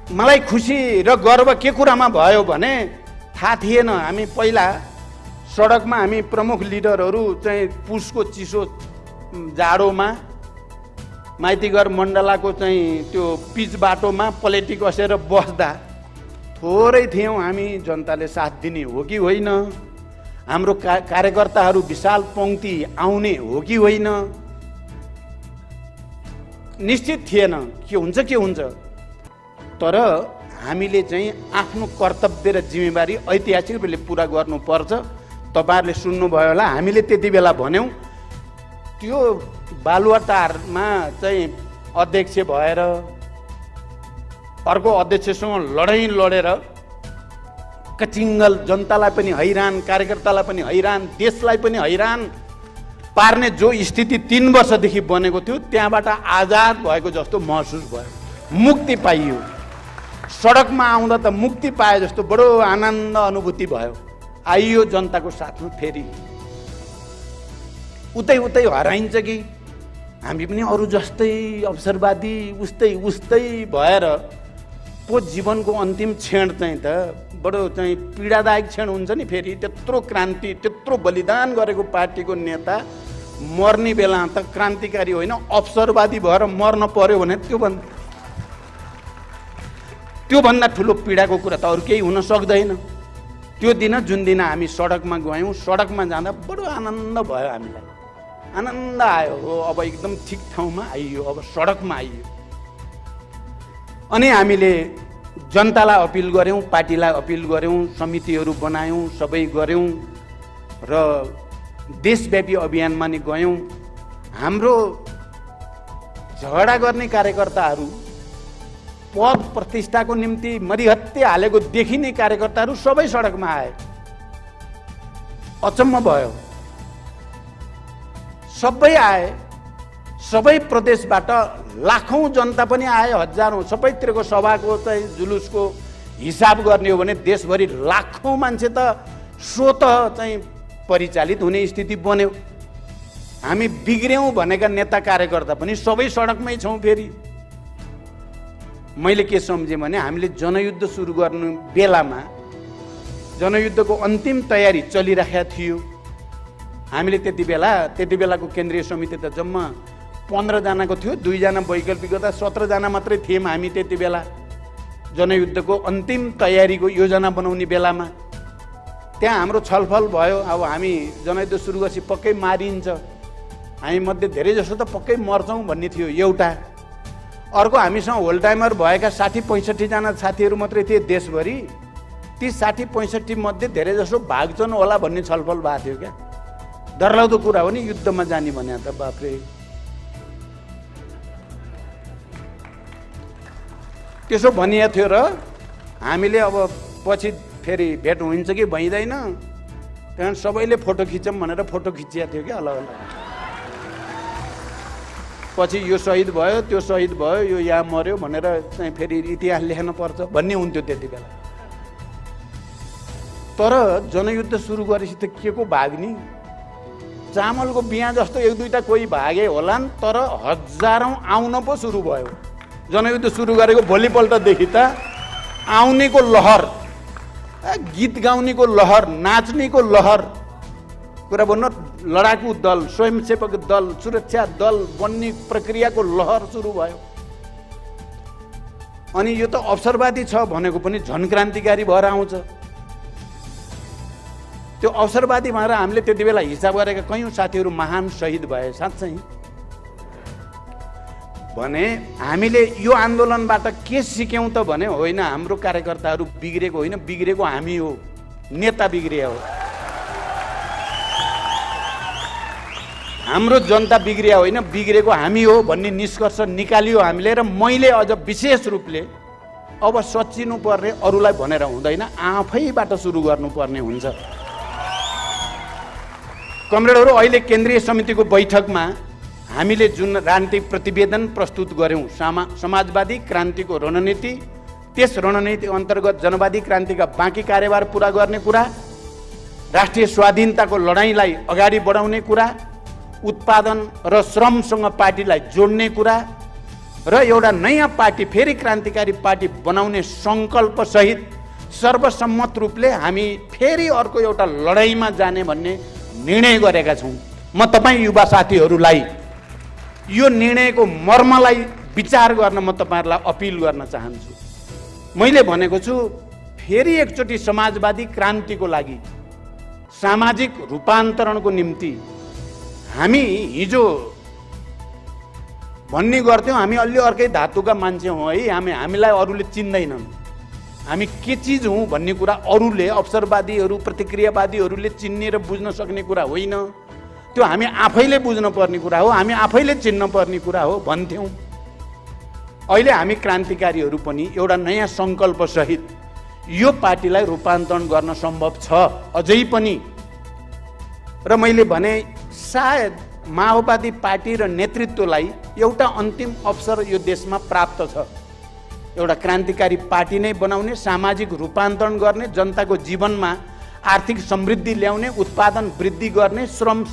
मलाई खुसी र गर्व के कुरामा भयो भने थाहा थिएन। हामी पहिला सडकमा हामी प्रमुख लिडरहरू चाहिँ पुसको चिसो जाडोमा माइतीघर मण्डलाको चाहिँ त्यो पिच बाटोमा पलेटी कसेर बस्दा थोरै थियौँ हामी। जनताले साथ दिने हो कि होइन, हाम्रो कार्यकर्ताहरू विशाल पंक्ति आउने हो कि होइन, निश्चित थिएन। के हुन्छ तर हामीले चाहिँ आफ्नो कर्तव्य र जिम्मेवारी ऐतिहासिक रूपले पुरा गर्नुपर्छ। तपाईहरुले सुन्नुभयो होला, हामीले त्यति बेला भन्यौं त्यो बालुवाटारमा चाहिँ अध्यक्ष भएर अर्को अध्यक्षसँग लडाईं लडेर कचिङ्गल जनतालाई पनि हैरान, कार्यकर्तालाई पनि हैरान, देशलाई पनि हैरान पार्ने जो स्थिति 3 वर्षदेखि बनेको थियो, त्यहाँबाट आजाद भएको जस्तो महसुस भयो। मुक्ति पाइयो। सडकमा आउँदा त मुक्ति पाए जस्तो बडो आनन्द अनुभूति भयो। आइयो जनताको साथमा फेरि। उतै हराइन्छ कि हामी पनि अरू जस्तै अवसरवादी उस्तै भएर पो जीवनको अन्तिम क्षण चाहिँ त बडो चाहिँ पीडादायक क्षण हुन्छ नि। फेरि त्यत्रो क्रान्ति, त्यत्रो बलिदान गरेको पार्टीको नेता मर्ने बेला त क्रान्तिकारी होइन अवसरवादी भएर मर्न पर्यो भने त्योभन्दा ठुलो पीडाको कुरा त अरू केही हुन सक्दैन। त्यो दिन जुन दिन हामी सडकमा गयौँ, सडकमा जाँदा बडो आनन्द भयो। हामीलाई आनन्द आयो। हो अब एकदम ठिक ठाउँमा आइयो, अब सडकमा आइयो। अनि हामीले जनतालाई अपिल गर्यौँ, पार्टीलाई अपिल गर्यौँ, समितिहरू बनायौँ, सबै गर्यौँ र देशव्यापी अभियानमा नि गयौँ। हाम्रो झगडा गर्ने कार्यकर्ताहरू, पद प्रतिष्ठाको निम्ति मरिहत्ते हालेको देखिने कार्यकर्ताहरू सबै सडकमा आए। अचम्म भयो। सबै आए, सबै प्रदेशबाट लाखौं जनता पनि आए, हजारौं। सबैतिरको सभाको चाहिँ जुलुसको हिसाब गर्ने हो भने देशभरि लाखौं मान्छे त स्वतः चाहिँ परिचालित हुने स्थिति बन्यो। हामी बिग्र्यौं भनेका नेता कार्यकर्ता पनि सबै सडकमै छौं। फेरि मैले के सम्झेँ भने हामीले जनयुद्ध सुरु गर्नु बेलामा जनयुद्धको अन्तिम तयारी चलिरहेको थियो। हामीले त्यति बेलाको केन्द्रीय समिति त जम्मा 15 जनाको थियो। 2 जना वैकल्पिक गर्दा 17 जना मात्रै थियौँ हामी त्यति बेला। जनयुद्धको अन्तिम तयारीको योजना बनाउने बेलामा त्यहाँ हाम्रो छलफल भयो। अब हामी जनयुद्ध सुरु गरेपछि पक्कै मारिन्छ, हामी मध्ये धेरै जसो त पक्कै मर्छौँ भन्ने थियो एउटा। अर्को हामीसँग होल टाइमर भएका 60-65 जना साथीहरू मात्रै थिए देशभरि। 30-60-65 मध्ये धेरै जसो भाग्छन् होला भन्ने छलफल भएको थियो क्या। डरलाग्दो कुरा हो नि युद्धमा जाने भने त बाफ्रे। त्यसो भनिएको थियो र हामीले अब पछि फेरि भेट हुन्छ कि भइँदैन, त्यहाँ सबैले फोटो खिचौँ भनेर फोटो खिचिएको थियो क्या अलग अलग। पछि यो शहीद भयो, त्यो शहीद भयो, यो यहाँ मर्यो भनेर चाहिँ फेरि इतिहास लेख्न पर्छ भन्ने हुन्थ्यो त्यति बेला। तर जनयुद्ध सुरु गरेपछि त के को भाग्ने, चामलको बिहा जस्तो एक दुईटा कोही भागे होलान्, तर हजारौँ आउन पो सुरु भयो। जनयुद्ध सुरु गरेको भोलिपल्टदेखि त आउनेको लहर, गीत गाउनेको लहर, नाच्नेको लहर, कुरा भन्नु लडाकु दल, स्वयंसेवक दल, सुरक्षा दल बन्ने प्रक्रियाको लहर सुरु भयो। अनि यो त अवसरवादी छ भनेको पनि झन क्रान्तिकारी भएर आउँछ। त्यो अवसरवादी भएर हामीले त्यति बेला हिसाब गरेका कयौँ साथीहरू महान शहीद भए साँच्चै भने हामीले यो आन्दोलनबाट के सिक्यौँ त भने होइन हाम्रो कार्यकर्ताहरू बिग्रेको होइन, बिग्रेको हामी हो, नेता बिग्रिया हो, हाम्रो जनता बिग्रिया होइन, बिग्रेको हामी हो भन्ने निष्कर्ष निकालियो हामीले। र मैले अझ विशेष रूपले अब सच्चिनु पर्ने अरूलाई भनेर हुँदैन, आफैबाट सुरु गर्नुपर्ने हुन्छ। कमरेडहरू, अहिले केन्द्रीय समितिको बैठकमा हामीले जुन राजनीतिक प्रतिवेदन प्रस्तुत गऱ्यौँ, समाजवादी क्रान्तिको रणनीति, त्यस रणनीति अन्तर्गत जनवादी क्रान्तिका बाँकी कार्यभार पुरा गर्ने कुरा, राष्ट्रिय स्वाधीनताको लडाइँलाई अगाडि बढाउने कुरा, उत्पादन र श्रमसँग पार्टीलाई जोड्ने कुरा र एउटा नयाँ पार्टी, फेरि क्रान्तिकारी पार्टी बनाउने सङ्कल्पसहित सर्वसम्मत रूपले हामी फेरि अर्को एउटा लडाइँमा जाने भन्ने निर्णय गरेका छौँ। म तपाईँ युवा साथीहरूलाई यो निर्णयको मर्मलाई विचार गर्न म तपाईँहरूलाई अपिल गर्न चाहन्छु। मैले भनेको छु फेरि एकचोटि समाजवादी क्रान्तिको लागि, सामाजिक रूपान्तरणको निम्ति हामी हिजो भन्ने गर्थ्यौँ हामी अलि अर्कै धातुका मान्छे हौँ है, हामीलाई अरूले चिन्दैनन्, हामी के चिज हौँ भन्ने कुरा अरूले, अवसरवादीहरू, प्रतिक्रियावादीहरूले चिन्ने र बुझ्न सक्ने कुरा होइन, त्यो हामी आफैले बुझ्न पर्ने कुरा हो, हामी आफैले चिन्न पर्ने कुरा हो भन्थ्यौँ। अहिले हामी क्रान्तिकारीहरू पनि एउटा नयाँ सङ्कल्पसहित यो पार्टीलाई रूपान्तरण गर्न सम्भव छ अझै पनि। र मैले भने सायद माओवादी पार्टी र नेतृत्वलाई एउटा अन्तिम अवसर यो देशमा प्राप्त छ, एउटा क्रान्तिकारी पार्टी नै बनाउने, सामाजिक रूपान्तरण गर्ने, जनताको जीवनमा आर्थिक समृद्धि ल्याउने, उत्पादन वृद्धि गर्ने, श्रम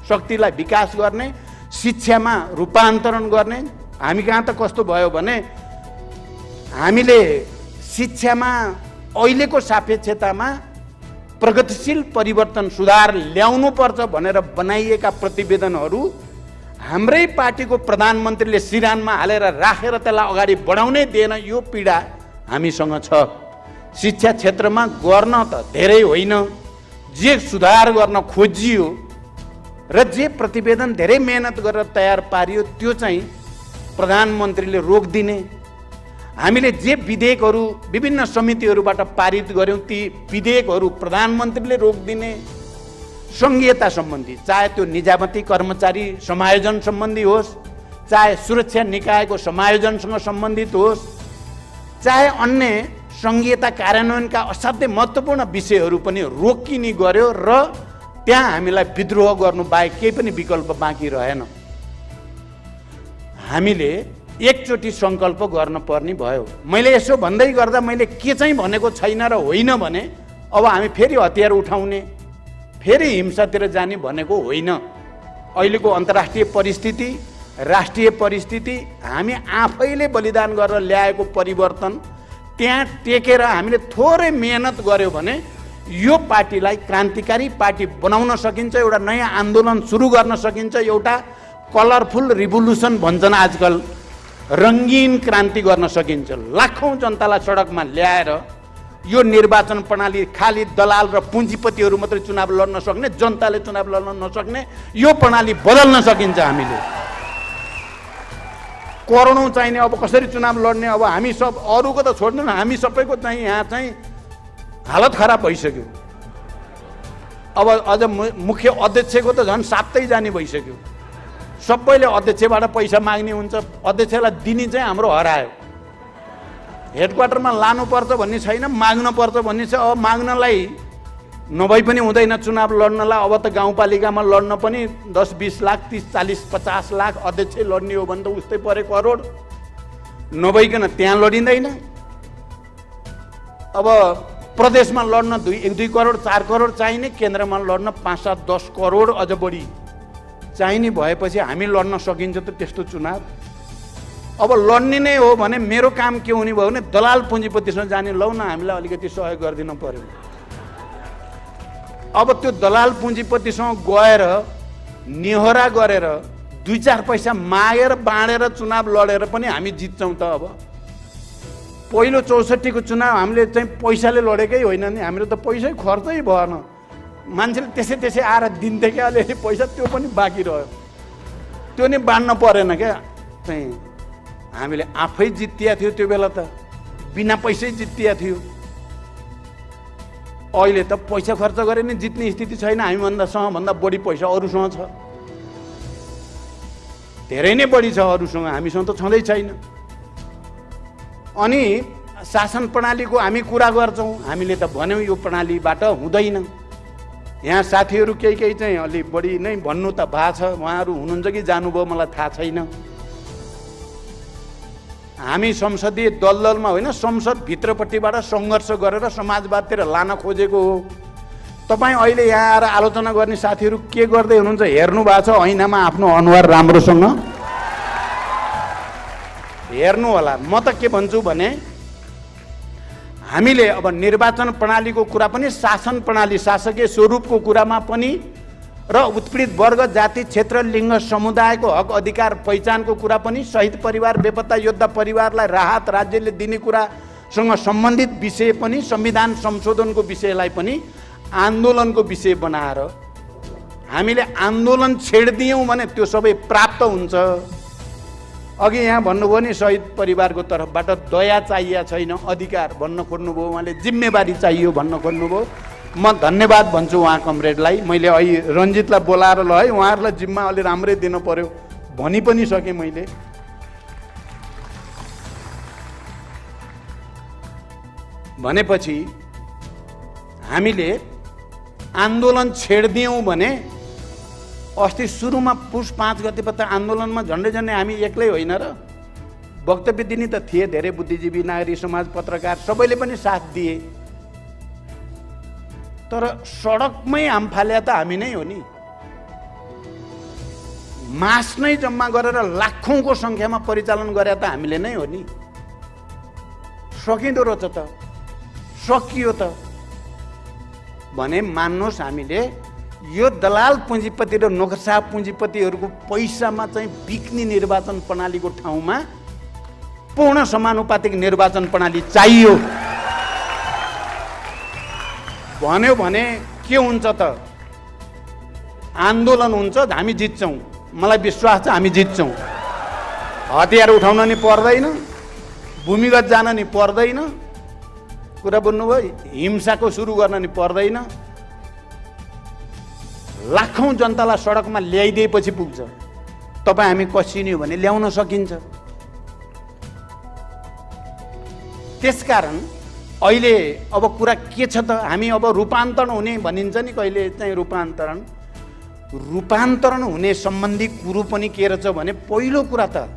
शक्तिलाई विकास गर्ने, शिक्षामा रूपान्तरण गर्ने। हामी कहाँ त कस्तो भयो भने हामीले शिक्षामा अहिलेको सापेक्षतामा प्रगतिशील परिवर्तन सुधार ल्याउनुपर्छ भनेर बनाइएका प्रतिवेदनहरू हाम्रै पार्टीको प्रधानमन्त्रीले सिरानमा हालेर राखेर त्यसलाई अगाडि बढाउनै दिएन। यो पीडा हामीसँग छ। शिक्षा क्षेत्रमा गर्न त धेरै होइन, जे सुधार गर्न खोजियो र जे प्रतिवेदन धेरै मेहनत गरेर तयार पारियो त्यो चाहिँ प्रधानमन्त्रीले रोकिदिने। हामीले जे विधेयकहरू विभिन्न समितिहरूबाट पारित गऱ्यौँ ती विधेयकहरू प्रधानमन्त्रीले रोकिदिने। सङ्घीयता सम्बन्धी, चाहे त्यो निजामती कर्मचारी समायोजन सम्बन्धी होस्, चाहे सुरक्षा निकायको समायोजनसँग सम्बन्धित होस्, चाहे अन्य सङ्घीयता कार्यान्वयनका असाध्यै महत्त्वपूर्ण विषयहरू पनि रोकिने गर्यो र त्यहाँ हामीलाई विद्रोह गर्नु बाहेक केही पनि विकल्प बाँकी रहेन। हामीले एकचोटि सङ्कल्प गर्न पर्ने भयो। मैले यसो भन्दै गर्दा मैले के चाहिँ भनेको छैन र होइन भने अब हामी फेरि हतियार उठाउने, फेरि हिंसातिर जाने भनेको होइन। अहिलेको अन्तर्राष्ट्रिय परिस्थिति, राष्ट्रिय परिस्थिति, हामी आफैले बलिदान गरेर ल्याएको परिवर्तन त्यहाँ टेकेर हामीले थोरै मेहनत गर्यो भने यो पार्टीलाई क्रान्तिकारी पार्टी बनाउन सकिन्छ, एउटा नयाँ आन्दोलन सुरु गर्न सकिन्छ, एउटा कलरफुल रिभोल्युसन भन्छन् आजकल, रङ्गीन क्रान्ति गर्न सकिन्छ। लाखौँ जनतालाई सडकमा ल्याएर यो निर्वाचन प्रणाली खाली दलाल र पुँजीपतिहरू मात्रै चुनाव लड्न सक्ने, जनताले चुनाव लड्न नसक्ने यो प्रणाली बदल्न सकिन्छ। हामीले करोडौँ चाहिने, अब कसरी चुनाव लड्ने, अब हामी सब अरूको त छोड्नु न, हामी सबैको चाहिँ यहाँ चाहिँ हालत खराब भइसक्यो। अब अझ मुख्य अध्यक्षको त झन् सातै जाने भइसक्यो। सबैले अध्यक्षबाट पैसा माग्ने हुन्छ, अध्यक्षलाई दिने चाहिँ हाम्रो हरायो। हेडक्वार्टरमा लानुपर्छ भन्ने छैन, माग्नुपर्छ भन्ने छ। अब माग्नलाई नभई पनि हुँदैन, चुनाव लड्नलाई। अब त गाउँपालिकामा लड्न पनि 10-20 लाख 30-40 50 लाख अध्यक्ष लड्ने हो भने त उस्तै परे करोड, नभइकन त्यहाँ लडिँदैन। अब प्रदेशमा लड्न 1-2 करोड 4 करोड चाहिने, केन्द्रमा लड्न 5-7-10 करोड अझ बढी चाहिने भएपछि हामी लड्न सकिन्छ त त्यस्तो चुनाव? अब लड्ने नै हो भने मेरो काम के हुने भयो भने दलाल पुँजीपतिसँग जाने, लौ न हामीलाई अलिकति सहयोग गरिदिनु पर्यो। अब त्यो दलाल पुँजीपतिसँग गएर निहोरा गरेर 2-4 पैसा मागेर बाँडेर चुनाव लडेर पनि हामी जित्छौँ त? अब पहिलो 64 को चुनाव हामीले चाहिँ पैसाले लडेकै होइन नि, हाम्रो त पैसै खर्चै भएन। मान्छेले त्यसै आएर दिन्थे क्या, अलिअलि पैसा त्यो पनि बाँकी रह्यो, त्यो नि बाँड्न परेन क्या। चाहिँ हामीले आफै जित्तिया थियो त्यो बेला त, बिना पैसै जित्तिया थियो। अहिले त पैसा खर्च गरे नि जित्ने स्थिति छैन। हामीभन्दा बढी पैसा अरूसँग छ, धेरै नै बढी छ अरूसँग, हामीसँग त छँदै छैन। अनि शासन प्रणालीको हामी कुरा गर्छौँ, हामीले त भन्यौँ यो प्रणालीबाट हुँदैन। यहाँ साथीहरू केही चाहिँ अलि बढी नै भन्नु त भएको छ, उहाँहरू हुनुहुन्छ कि जानुभयो मलाई थाहा छैन। हामी संसदीय दलदलमा होइन, संसदभित्रपट्टिबाट सङ्घर्ष गरेर समाजवादतिर लान खोजेको हो। तपाईँ अहिले यहाँ आएर आलोचना गर्ने साथीहरू के गर्दै हुनुहुन्छ हेर्नु भएको छ? ऐनामा आफ्नो अनुहार राम्रोसँग हेर्नु होला। म त के भन्छु भने हामीले अब निर्वाचन प्रणालीको कुरा पनि, शासन प्रणाली शासकीय स्वरूपको कुरामा पनि र उत्पीडित वर्ग जाति क्षेत्र लिङ्ग समुदायको हक अधिकार पहिचानको कुरा पनि, शहीद परिवार बेपत्ता योद्धा परिवारलाई राहत राज्यले दिने कुरासँग सम्बन्धित विषय पनि, संविधान संशोधनको विषयलाई पनि आन्दोलनको विषय बनाएर हामीले आन्दोलन छेड्दियौँ भने त्यो सबै प्राप्त हुन्छ। अघि यहाँ भन्नुभयो नि शहीद परिवारको तर्फबाट दया चाहिएको छैन, अधिकार भन्न खोज्नुभयो उहाँले, जिम्मेवारी चाहियो भन्न खोज्नुभयो। म धन्यवाद भन्छु उहाँ कमरेडलाई। मैले अहिले रञ्जितलाई बोलाएर ल है उहाँहरूलाई जिम्मा अलि राम्रै दिनु पर्यो भनि पनि सकेँ मैले। भनेपछि हामीले आन्दोलन छेड्दियौँ भने अस्ति सुरुमा पुस 5 गते आन्दोलनमा झन्डै हामी एक्लै होइन र, वक्तव्य दिने त थिए धेरै बुद्धिजीवी नागरिक समाज पत्रकार सबैले पनि साथ दिए, तर सडकमै हाम फाल्या त हामी नै हो नि। मास नै जम्मा गरेर लाखौँको सङ्ख्यामा परिचालन गरे त हामीले नै हो नि। सकिँदो रहेछ त, सकियो त भने मान्नुहोस्, हामीले यो दलाल पुँजीपति र नोकरसाह पुँजीपतिहरूको पैसामा चाहिँ बिक्ने निर्वाचन प्रणालीको ठाउँमा पूर्ण समानुपातिक निर्वाचन प्रणाली चाहियो भन्यो भने के हुन्छ त? आन्दोलन हुन्छ, हामी जित्छौँ, मलाई विश्वास छ हामी जित्छौँ। हतियार उठाउन नि पर्दैन, भूमिगत जान नि पर्दैन, कुरा बुझ्नुभयो, हिंसाको सुरु गर्न नि पर्दैन। लाखौँ जनतालाई सडकमा ल्याइदिएपछि पुग्छ। तपाईँ हामी कसिने हो भने ल्याउन सकिन्छ। त्यसकारण अहिले अब कुरा के छ त? हामी अब रूपान्तरण हुने भनिन्छ नि कहिले चाहिँ, रूपान्तरण हुने सम्बन्धी कुरो पनि के रहेछ भने पहिलो कुरा त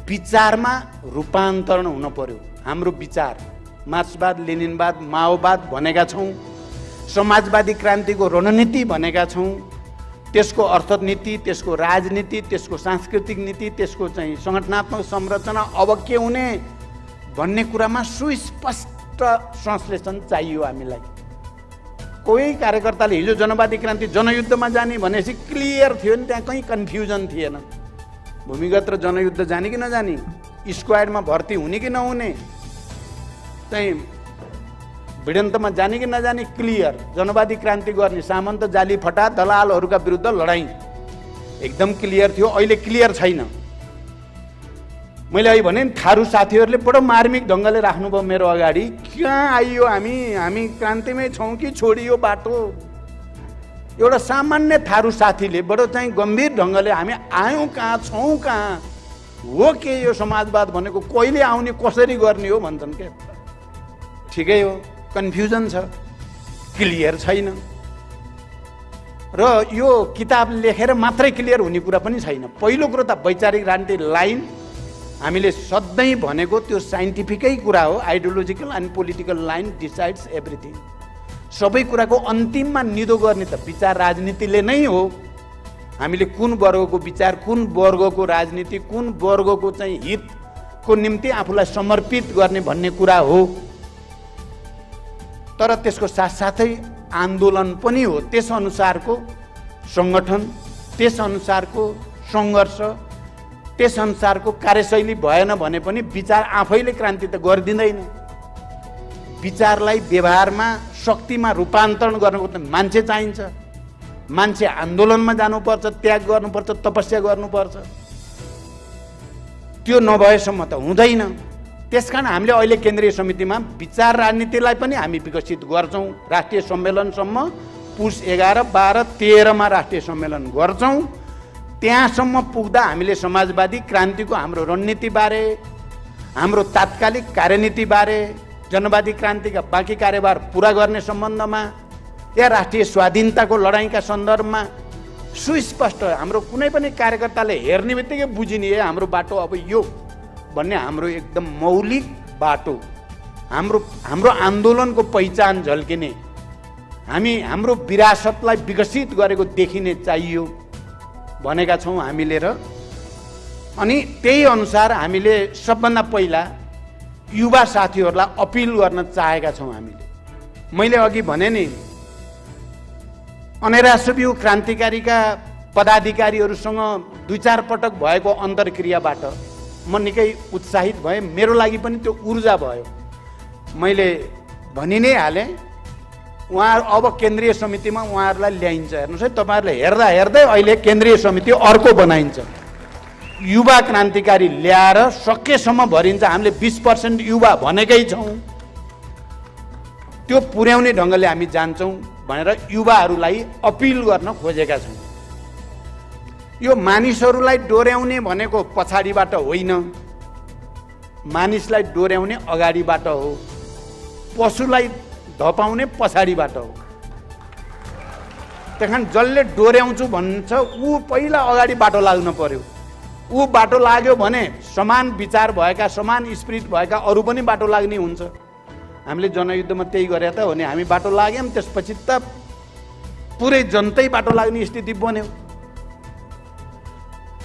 विचारमा रूपान्तरण हुन पर्यो। हाम्रो विचार मार्क्सवाद लेनिनवाद माओवाद भनेका छौँ, समाजवादी क्रान्तिको रणनीति भनेका छौँ, त्यसको अर्थनीति, त्यसको राजनीति, त्यसको सांस्कृतिक नीति, त्यसको चाहिँ सङ्गठनात्मक संरचना अब के हुने भन्ने कुरामा सुस्पष्ट संश्लेषण चाहियो हामीलाई। कोही कार्यकर्ताले हिजो जनवादी क्रान्ति जनयुद्धमा जाने भनेपछि क्लियर थियो नि, त्यहाँ कहीँ कन्फ्युजन थिएन। भूमिगत र जनयुद्ध जाने कि नजाने, स्क्वाडमा भर्ती हुने कि नहुने, चाहिँ भिडन्तमा जाने कि नजाने क्लियर। जनवादी क्रान्ति गर्ने, सामन्त जाली फटा दलालहरूका विरुद्ध लडाइँ एकदम क्लियर थियो। अहिले क्लियर छैन। मैले अहिले भने नि थारू साथीहरूले बडो मार्मिक ढङ्गले राख्नुभयो मेरो अगाडि, कहाँ आइयो हामी क्रान्तिमै छौँ कि छोडियो बाटो। एउटा सामान्य थारू साथीले बडो चाहिँ गम्भीर ढङ्गले हामी आयौँ कहाँ, छौँ कहाँ, हो के यो समाजवाद भनेको, कहिले आउने, कसरी गर्ने हो भन्छन् क्या। ठिकै हो, कन्फ्युजन छ, क्लियर छैन। र यो किताब लेखेर मात्रै क्लियर हुने कुरा पनि छैन। पहिलो कुरो त वैचारिक राजनीति लाइन हामीले सधैँ भनेको त्यो साइन्टिफिकै कुरा हो। Ideological and political line decides everything. सबै कुराको अन्तिममा निदो गर्ने त विचार राजनीतिले नै हो। हामीले कुन वर्गको विचार, कुन वर्गको राजनीति, कुन वर्गको चाहिँ हितको निम्ति आफूलाई समर्पित गर्ने भन्ने कुरा हो। तर त्यसको साथसाथै आन्दोलन पनि हो। त्यस अनुसारको सङ्गठन, त्यस अनुसारको सङ्घर्ष, त्यस अनुसारको कार्यशैली भएन भने पनि विचार आफैले क्रान्ति त गरिदिँदैन। विचारलाई व्यवहारमा, शक्तिमा रूपान्तरण गर्नको त मान्छे चाहिन्छ। मान्छे आन्दोलनमा जानुपर्छ, त्याग गर्नुपर्छ, तपस्या गर्नुपर्छ। त्यो नभएसम्म त हुँदैन। त्यसकारण हामीले अहिले केन्द्रीय समितिमा विचार राजनीतिलाई पनि हामी विकसित गर्छौँ। राष्ट्रिय सम्मेलनसम्म पुस 11, 12, 13मा राष्ट्रिय सम्मेलन गर्छौँ। त्यहाँसम्म पुग्दा हामीले समाजवादी क्रान्तिको हाम्रो रणनीतिबारे, हाम्रो तात्कालिक कार्यनीतिबारे, जनवादी क्रान्तिका बाँकी कार्यभार पुरा गर्ने सम्बन्धमा या राष्ट्रिय स्वाधीनताको लडाइँका सन्दर्भमा सुस्पष्ट हाम्रो कुनै पनि कार्यकर्ताले हेर्ने बित्तिकै बुझिने हाम्रो बाटो अब यो भन्ने हाम्रो एकदम मौलिक बाटो, हाम्रो आन्दोलनको पहिचान झल्किने, हाम्रो विरासतलाई विकसित गरेको देखिने चाहियो भनेका छौँ हामीले। र अनि त्यही अनुसार हामीले सबभन्दा पहिला युवा साथीहरूलाई अपिल गर्न चाहेका छौँ हामीले। मैले अघि भने नि, अनेरासब्यू क्रान्तिकारीका पदाधिकारीहरूसँग 2-4 पटक भएको अन्तर्क्रियाबाट म निकै उत्साहित भएँ। मेरो लागि पनि त्यो ऊर्जा भयो। मैले भनि नै हालेँ, उहाँहरू अब केन्द्रीय समितिमा उहाँहरूलाई ल्याइन्छ। हेर्नुहोस् है, तपाईँहरूले हेर्दा हेर्दै अहिले केन्द्रीय समिति अर्को बनाइन्छ। युवा क्रान्तिकारी ल्याएर सकेसम्म भरिन्छ। हामीले 20% युवा भनेकै छौँ, त्यो पुर्याउने ढङ्गले हामी जान्छौँ भनेर युवाहरूलाई अपिल गर्न खोजेका छौँ। यो मानिसहरूलाई डोर्याउने भनेको पछाडिबाट होइन, मानिसलाई डोर्याउने अगाडिबाट हो, पशुलाई धपाउने पछाडिबाट हो। त्यहाँ जसले डोर्याउँछु भन्छ ऊ पहिला अगाडि बाटो लाग्नु पर्यो। ऊ बाटो लाग्यो भने समान विचार भएका, समान स्पिरिट भएका अरू पनि बाटो लाग्ने हुन्छ। हामीले जनयुद्धमा त्यही गरे त हो नि, हामी बाटो लाग्यौँ, त्यसपछि त पुरै जनतै बाटो लाग्ने स्थिति बन्यो।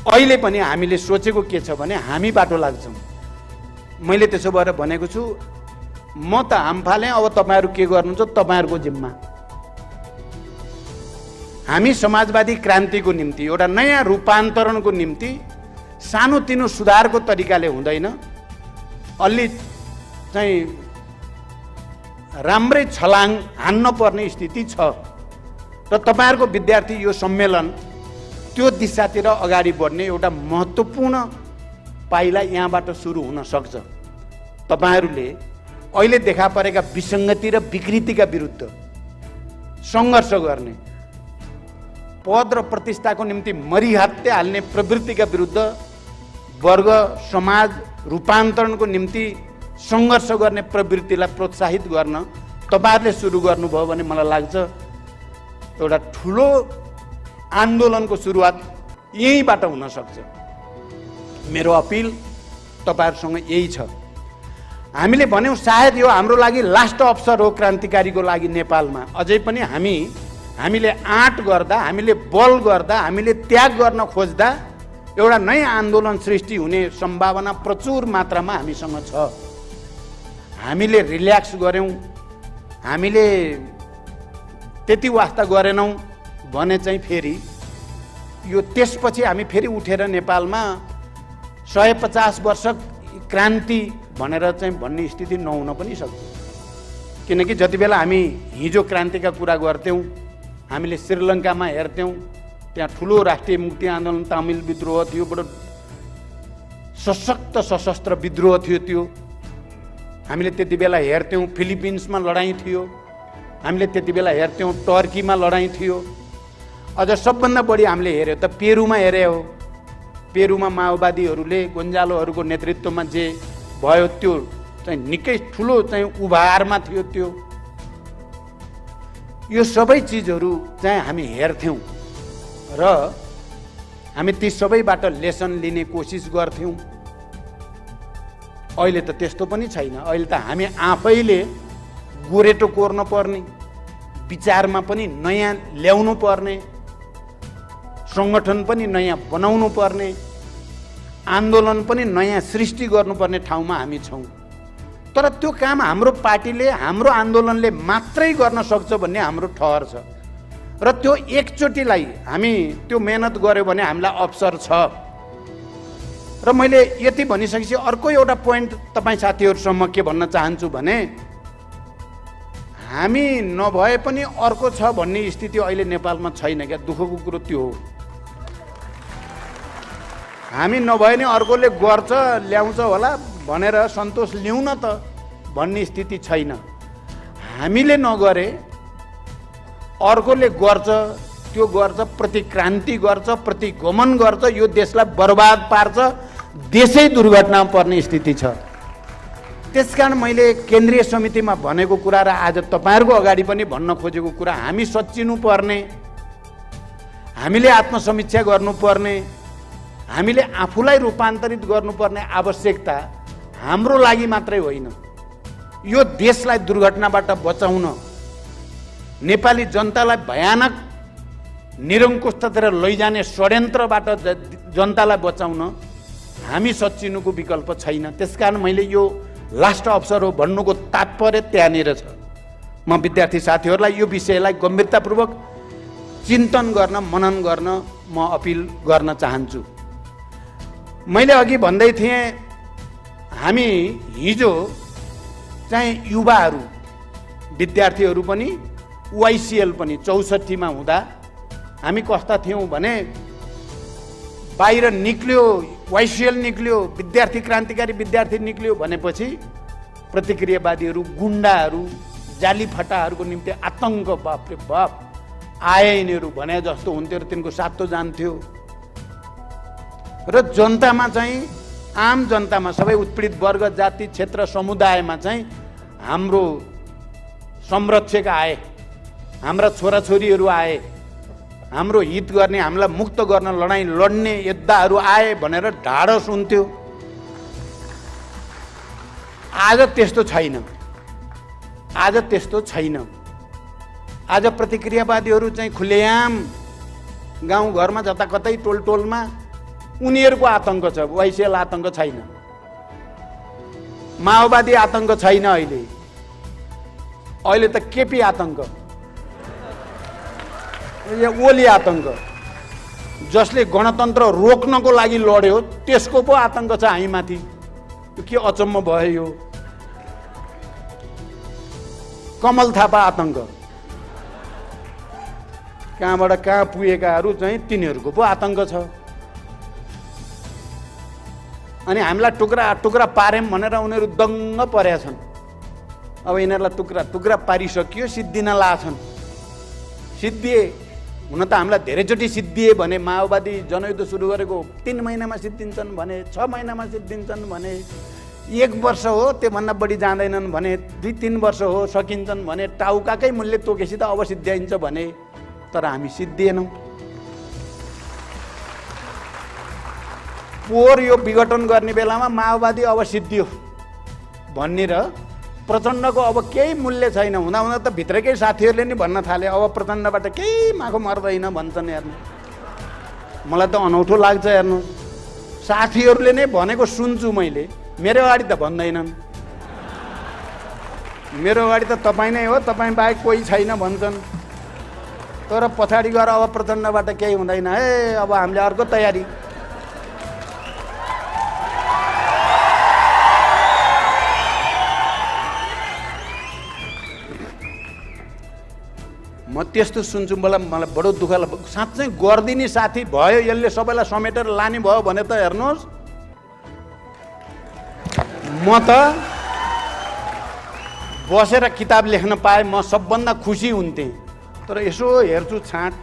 अहिले पनि हामीले सोचेको के छ भने हामी बाटो लाग्छौँ। मैले त्यसो भएर भनेको छु, म त हामफालेँ, अब तपाईँहरू के गर्नुहुन्छ तपाईँहरूको जिम्मा। हामी समाजवादी क्रान्तिको निम्ति, एउटा नयाँ रूपान्तरणको निम्ति सानोतिनो सुधारको तरिकाले हुँदैन, अलि चाहिँ राम्रै छलाङ हान्न पर्ने स्थिति छ। र तपाईँहरूको विद्यार्थी यो सम्मेलन त्यो दिशातिर अगाडि बढ्ने एउटा महत्त्वपूर्ण पाइला यहाँबाट सुरु हुन सक्छ। तपाईँहरूले अहिले देखा परेका विसङ्गति र विकृतिका विरुद्ध सङ्घर्ष गर्ने, पद र प्रतिष्ठाको निम्ति मरिहत्ते हाल्ने प्रवृत्तिका विरुद्ध, वर्ग समाज रूपान्तरणको निम्ति सङ्घर्ष गर्ने प्रवृत्तिलाई प्रोत्साहित गर्न तपाईँहरूले सुरु गर्नुभयो भने मलाई लाग्छ एउटा ठुलो आन्दोलनको सुरुवात यहीँबाट हुन सक्छ। मेरो अपिल तपाईँहरूसँग यही छ। हामीले भन्यौँ सायद यो हाम्रो लागि लास्ट अवसर हो क्रान्तिकारीको लागि नेपालमा। अझै पनि हामीले आँट गर्दा, हामीले बल गर्दा, हामीले त्याग गर्न खोज्दा एउटा नयाँ आन्दोलन सृष्टि हुने सम्भावना प्रचुर मात्रामा हामीसँग छ। हामीले रिल्याक्स गऱ्यौँ, हामीले त्यति वास्ता गरेनौँ भने चाहिँ फेरि यो त्यसपछि हामी फेरि उठेर नेपालमा 150 वर्ष क्रान्ति भनेर चाहिँ भन्ने स्थिति नहुन पनि सक्छ। किनकि जति बेला हामी हिजो क्रान्तिका कुरा गर्थ्यौँ, हामीले श्रीलङ्कामा हेर्थ्यौँ, त्यहाँ ठुलो राष्ट्रिय मुक्ति आन्दोलन, तमिल विद्रोह थियो, बडो सशक्त सशस्त्र विद्रोह थियो त्यो। हामीले त्यति बेला हेर्थ्यौँ फिलिपिन्समा लडाइँ थियो, हामीले त्यति बेला हेर्थ्यौँ टर्कीमा लडाइँ थियो। अझ सबभन्दा बढी हामीले हेऱ्यो त पेरुमा हेरे हो। पेरुमा माओवादीहरूले गोन्जालोहरूको नेतृत्वमा जे भयो त्यो चाहिँ निकै ठुलो चाहिँ उभारमा थियो त्यो। यो सबै चिजहरू चाहिँ हामी हेर्थ्यौँ र हामी ती सबैबाट लेसन लिने कोसिस गर्थ्यौँ। अहिले त त्यस्तो पनि छैन। अहिले त हामी आफैले गोरेटो कोर्न पर्ने, विचारमा पनि नयाँ ल्याउनु पर्ने, सङ्गठन पनि नयाँ बनाउनु पर्ने, आन्दोलन पनि नयाँ सृष्टि गर्नुपर्ने ठाउँमा हामी छौँ। तर त्यो काम हाम्रो पार्टीले, हाम्रो आन्दोलनले मात्रै गर्न सक्छ भन्ने हाम्रो ठहर छ र त्यो एकचोटिलाई हामी त्यो मेहनत गऱ्यो भने हामीलाई अवसर छ। र मैले यति भनिसकेपछि अर्को एउटा पोइन्ट तपाईँ साथीहरूसम्म के भन्न चाहन्छु भने हामी नभए पनि अर्को छ भन्ने स्थिति अहिले नेपालमा छैन क्या। दुःखको कुरो त्यो हो। हामी नभए नि अर्कोले गर्छ ल्याउँछ होला भनेर सन्तोष लिउँ न त भन्ने स्थिति छैन। हामीले नगरे अर्कोले गर्छ, त्यो गर्छ, प्रतिक्रान्ति गर्छ, प्रतिगमन गर्छ, यो देशलाई बर्बाद पार्छ, देशै दुर्घटनामा पर्ने स्थिति छ। त्यसकारण मैले केन्द्रीय समितिमा भनेको कुरा र आज तपाईँहरूको अगाडि पनि भन्न खोजेको कुरा, हामी सच्चिनु पर्ने, हामीले आत्मसमीक्षा गर्नुपर्ने, हामीले आफूलाई रूपान्तरित गर्नुपर्ने आवश्यकता हाम्रो लागि मात्रै होइन, यो देशलाई दुर्घटनाबाट बचाउन, नेपाली जनतालाई भयानक निरङ्कुशतातिर लैजाने षड्यन्त्रबाट जनतालाई बचाउन हामी सच्चिनुको विकल्प छैन। त्यसकारण मैले यो लास्ट अवसर हो भन्नुको तात्पर्य त्यहाँनिर छ। म विद्यार्थी साथीहरूलाई यो विषयलाई गम्भीरतापूर्वक चिन्तन गर्न, मनन गर्न म अपिल गर्न चाहन्छु। मैले अघि भन्दै थिएँ हामी हिजो चाहिँ युवाहरू, विद्यार्थीहरू पनि, वाइसिएल पनि 64 हुँदा हामी कस्ता थियौँ भने बाहिर निक्ल्यो, वाइसिएल निक्ल्यो, विद्यार्थी क्रान्तिकारी विद्यार्थी निक्ल्यो भनेपछि प्रतिक्रियावादीहरू, गुन्डाहरू, जाली फटाहरूको निम्ति आतङ्क, बापरे बाप आए यिनीहरू भने जस्तो हुन्थ्यो र तिनको सातो जान्थ्यो। र जनतामा चाहिँ, आम जनतामा, सबै उत्पीडित वर्ग, जाति, क्षेत्र, समुदायमा चाहिँ हाम्रो संरक्षक आए, हाम्रा छोराछोरीहरू आए, हाम्रो हित गर्ने, हामीलाई मुक्त गर्न लडाइँ लड्ने योद्धाहरू आए भनेर ढाडस हुन्थ्यो। आज त्यस्तो छैन। आज त्यस्तो छैन। आज प्रतिक्रियावादीहरू चाहिँ खुलेआम गाउँघरमा जताकतै टोलटोलमा उनीहरूको आतङ्क छ, वाइसिएल आतङ्क छैन। माओवादी आतङ्क छैन। अहिले त केपी आतङ्क, ओली आतङ्क, जसले गणतन्त्र रोक्नको लागि लड्यो त्यसको पो आतङ्क छ हामीमाथि। यो के अचम्म भयो यो। कमल थापा आतङ्क, कहाँबाट कहाँ पुगेकाहरू चाहिँ तिनीहरूको पो आतङ्क छ। अनि हामीलाई टुक्रा टुक्रा पार्यौँ भनेर उनीहरू दङ्ग परेका छन्। अब यिनीहरूलाई टुक्रा टुक्रा पारिसकियो, सिद्धिन लाछन्। सिद्धिए, हुन त हामीलाई धेरैचोटि सिद्धिए भने, माओवादी जनयुद्ध सुरु गरेको 3 महिनामा सिद्धिन्छन् भने, 6 महिनामा सिद्धिन्छन् भने, 1 वर्ष हो त्योभन्दा बढी जाँदैनन् भने, 2-3 वर्ष हो सकिन्छन् भने, टाउकाकै मूल्य तोकेपछि त अब सिद्ध्याइन्छ भने, तर हामी सिद्धिएनौँ। पोहोर यो विघटन गर्ने बेलामा माओवादी अब सिद्धियो भन्ने र प्रचण्डको अब केही मूल्य छैन हुँदा हुँदा त भित्रकै साथीहरूले नि भन्न थाले अब प्रचण्डबाट केही माखो मर्दैन भन्छन्। हेर्नु, मलाई त अनौठो लाग्छ। हेर्नु, साथीहरूले नै भनेको सुन्छु मैले, मेरो अगाडि त भन्दैनन्। मेरो अगाडि त तपाईँ नै हो, तपाईँ बाहेक कोही छैन भन्छन्। तर पछाडि गएर अब प्रचण्डबाट केही हुँदैन है, अब हामीले अर्को तयारी। म त्यस्तो सुन्छु, मलाई बडो दुःख लाग्छ। साँच्चै गरिदिने साथी भयो, यसले सबैलाई समेटेर लाने भयो भने त हेर्नुहोस् म त बसेर किताब लेख्न पाए म सबभन्दा खुसी हुन्थेँ। तर यसो हेर्छु छाँट,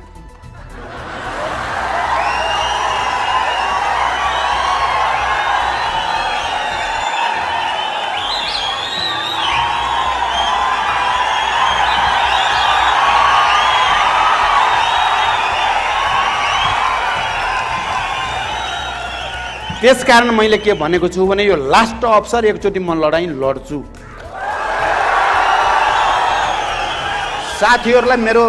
त्यसकारण मैले के भनेको छु भने यो लास्ट अवसर, एकचोटि म लडाईँ लड्छु। साथीहरूलाई मेरो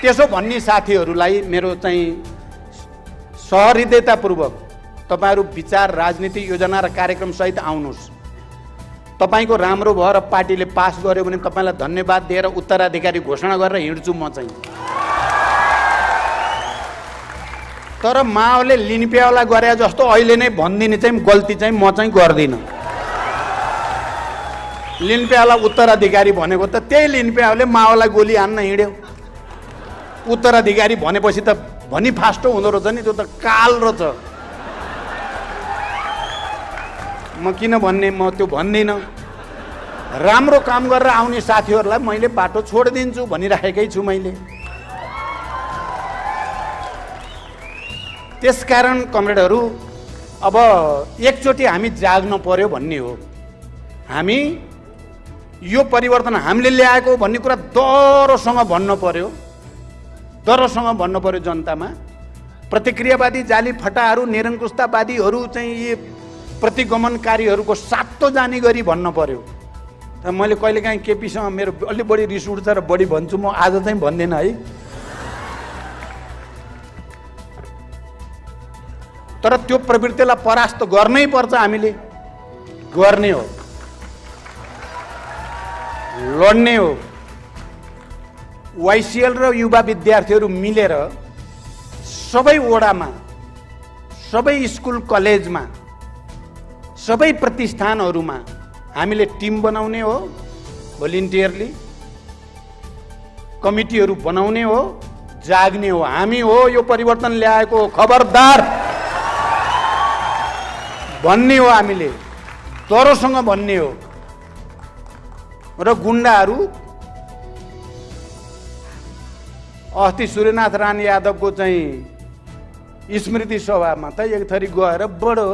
त्यसो भन्ने साथीहरूलाई मेरो चाहिँ सहृदयतापूर्वक तपाईँहरू विचार, राजनीति, योजना र कार्यक्रम सहित आउनुहोस्। तपाईँको राम्रो भएर पार्टीले पास गर्यो भने तपाईँलाई धन्यवाद दिएर उत्तराधिकारी घोषणा गरेर हिँड्छु म चाहिँ। तर माओले लिनप्याउला गरे जस्तो अहिले नै भनिदिने चाहिँ गल्ती चाहिँ म चाहिँ गर्दिनँ। लिनप्याउला उत्तराधिकारी भनेको त त्यही लिनप्याउले माओलाई गोली हान्न हिँड्यो। उत्तराधिकारी भनेपछि त भनी फास्टो हुँदो रहेछ नि, त्यो त काल रहेछ। म किन भन्ने, म त्यो भन्दिनँ। राम्रो काम गरेर आउने साथीहरूलाई मैले बाटो छोडिदिन्छु भनिराखेकै छु मैले। त्यसकारण कमरेडहरू, अब एकचोटि हामी जाग्न पर्यो भन्ने हो। हामी यो परिवर्तन हामीले ल्याएको भन्ने कुरा दरोसँग भन्नु पर्यो, दरोसँग भन्नु पर्यो जनतामा। प्रतिक्रियावादी जाली फटाहरू, निरङ्कुशतावादीहरू चाहिँ यी प्रतिगमनकारीहरूको सातो जानी गरी भन्नु पर्यो। र मैले कहिलेकाहीँ केपीसँग मेरो अलि बढी रिस उठ्छ र बढी भन्छु, म आज चाहिँ भन्दिनँ है। तर त्यो प्रवृत्तिलाई परास्त गर्नै पर्छ, हामीले गर्ने हो, लड्ने हो। वाइसिएल र युवा विद्यार्थीहरू मिलेर सबै वडामा, सबै स्कुल कलेजमा, सबै प्रतिष्ठानहरूमा हामीले टिम बनाउने हो, भोलिन्टियरली कमिटीहरू बनाउने हो, जाग्ने हो। हामी हो यो परिवर्तन ल्याएको, खबरदार भन्ने हो, हामीले दरोसँग भन्ने हो। र गुण्डाहरू अस्ति सूर्यनाथ राण यादवको चाहिँ स्मृति सभामा त एक थरी गएर बडो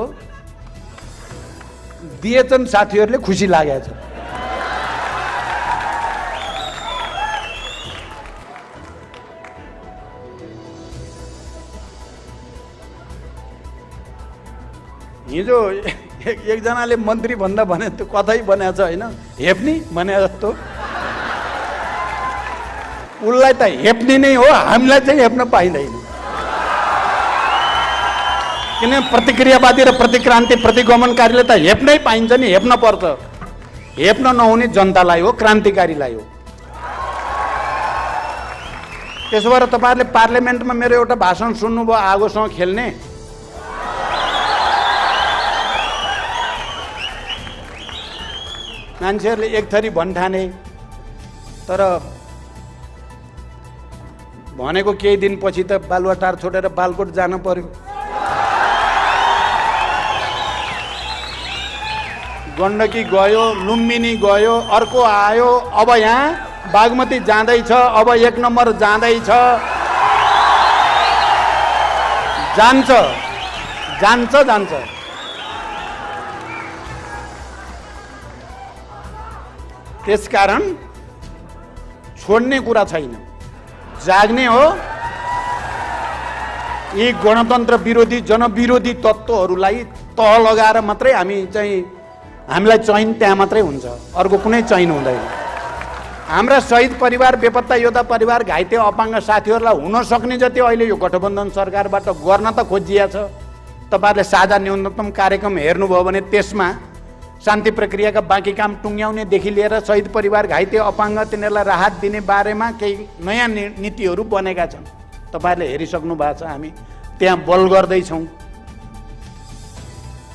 दिएछन्, साथीहरूले खुसी लागेको छ। हिजो एकजनाले मन्त्री भन्दा भने त्यो कतै बनाएको छ होइन, हेप्ने भने जस्तो। उसलाई त हेप्ने नै हो, हामीलाई चाहिँ हेप्न पाइँदैन। किनभने प्रतिक्रियावादी र प्रतिक्रान्ति प्रतिगमनकारीले त हेप्नै पाइन्छ नि, हेप्न पर्छ। हेप्न नहुने जनतालाई हो, क्रान्तिकारीलाई हो। त्यसो भएर तपाईँहरूले पार्लियामेन्टमा मेरो एउटा भाषण सुन्नुभयो, आगोसँग खेल्ने। मान्छेहरूले एक थरी भन्ठाने, तर भनेको केही दिनपछि त बालुवाटार छोडेर बालकोट जानु पर्यो। गण्डकी गयो, लुम्बिनी गयो, अर्को आयो, अब यहाँ बागमती जाँदैछ, अब 1 नम्बर जाँदैछ। जान्छ जान्छ जान्छ। त्यसकारण छोड्ने कुरा छैन, जाग्ने हो। यी गणतन्त्र विरोधी, जनविरोधी तत्त्वहरूलाई तह लगाएर मात्रै हामीलाई चयन त्यहाँ मात्रै हुन्छ, अर्को कुनै चयन हुँदैन। हाम्रा शहीद परिवार, बेपत्ता योद्धा परिवार, घाइते अपाङ्ग साथीहरूलाई हुन सक्ने जति अहिले यो गठबन्धन सरकारबाट गर्न त खोजिया छ। तपाईँहरूले साझा न्यूनतम कार्यक्रम हेर्नुभयो भने त्यसमा शान्ति प्रक्रियाका बाँकी काम टुङ्ग्याउनेदेखि लिएर शहीद परिवार, घाइते अपाङ्ग, तिनीहरूलाई राहत दिने बारेमा केही नयाँ नीतिहरू बनेका छन्। तपाईँहरूले हेरिसक्नु भएको छ। हामी त्यहाँ बल गर्दैछौँ।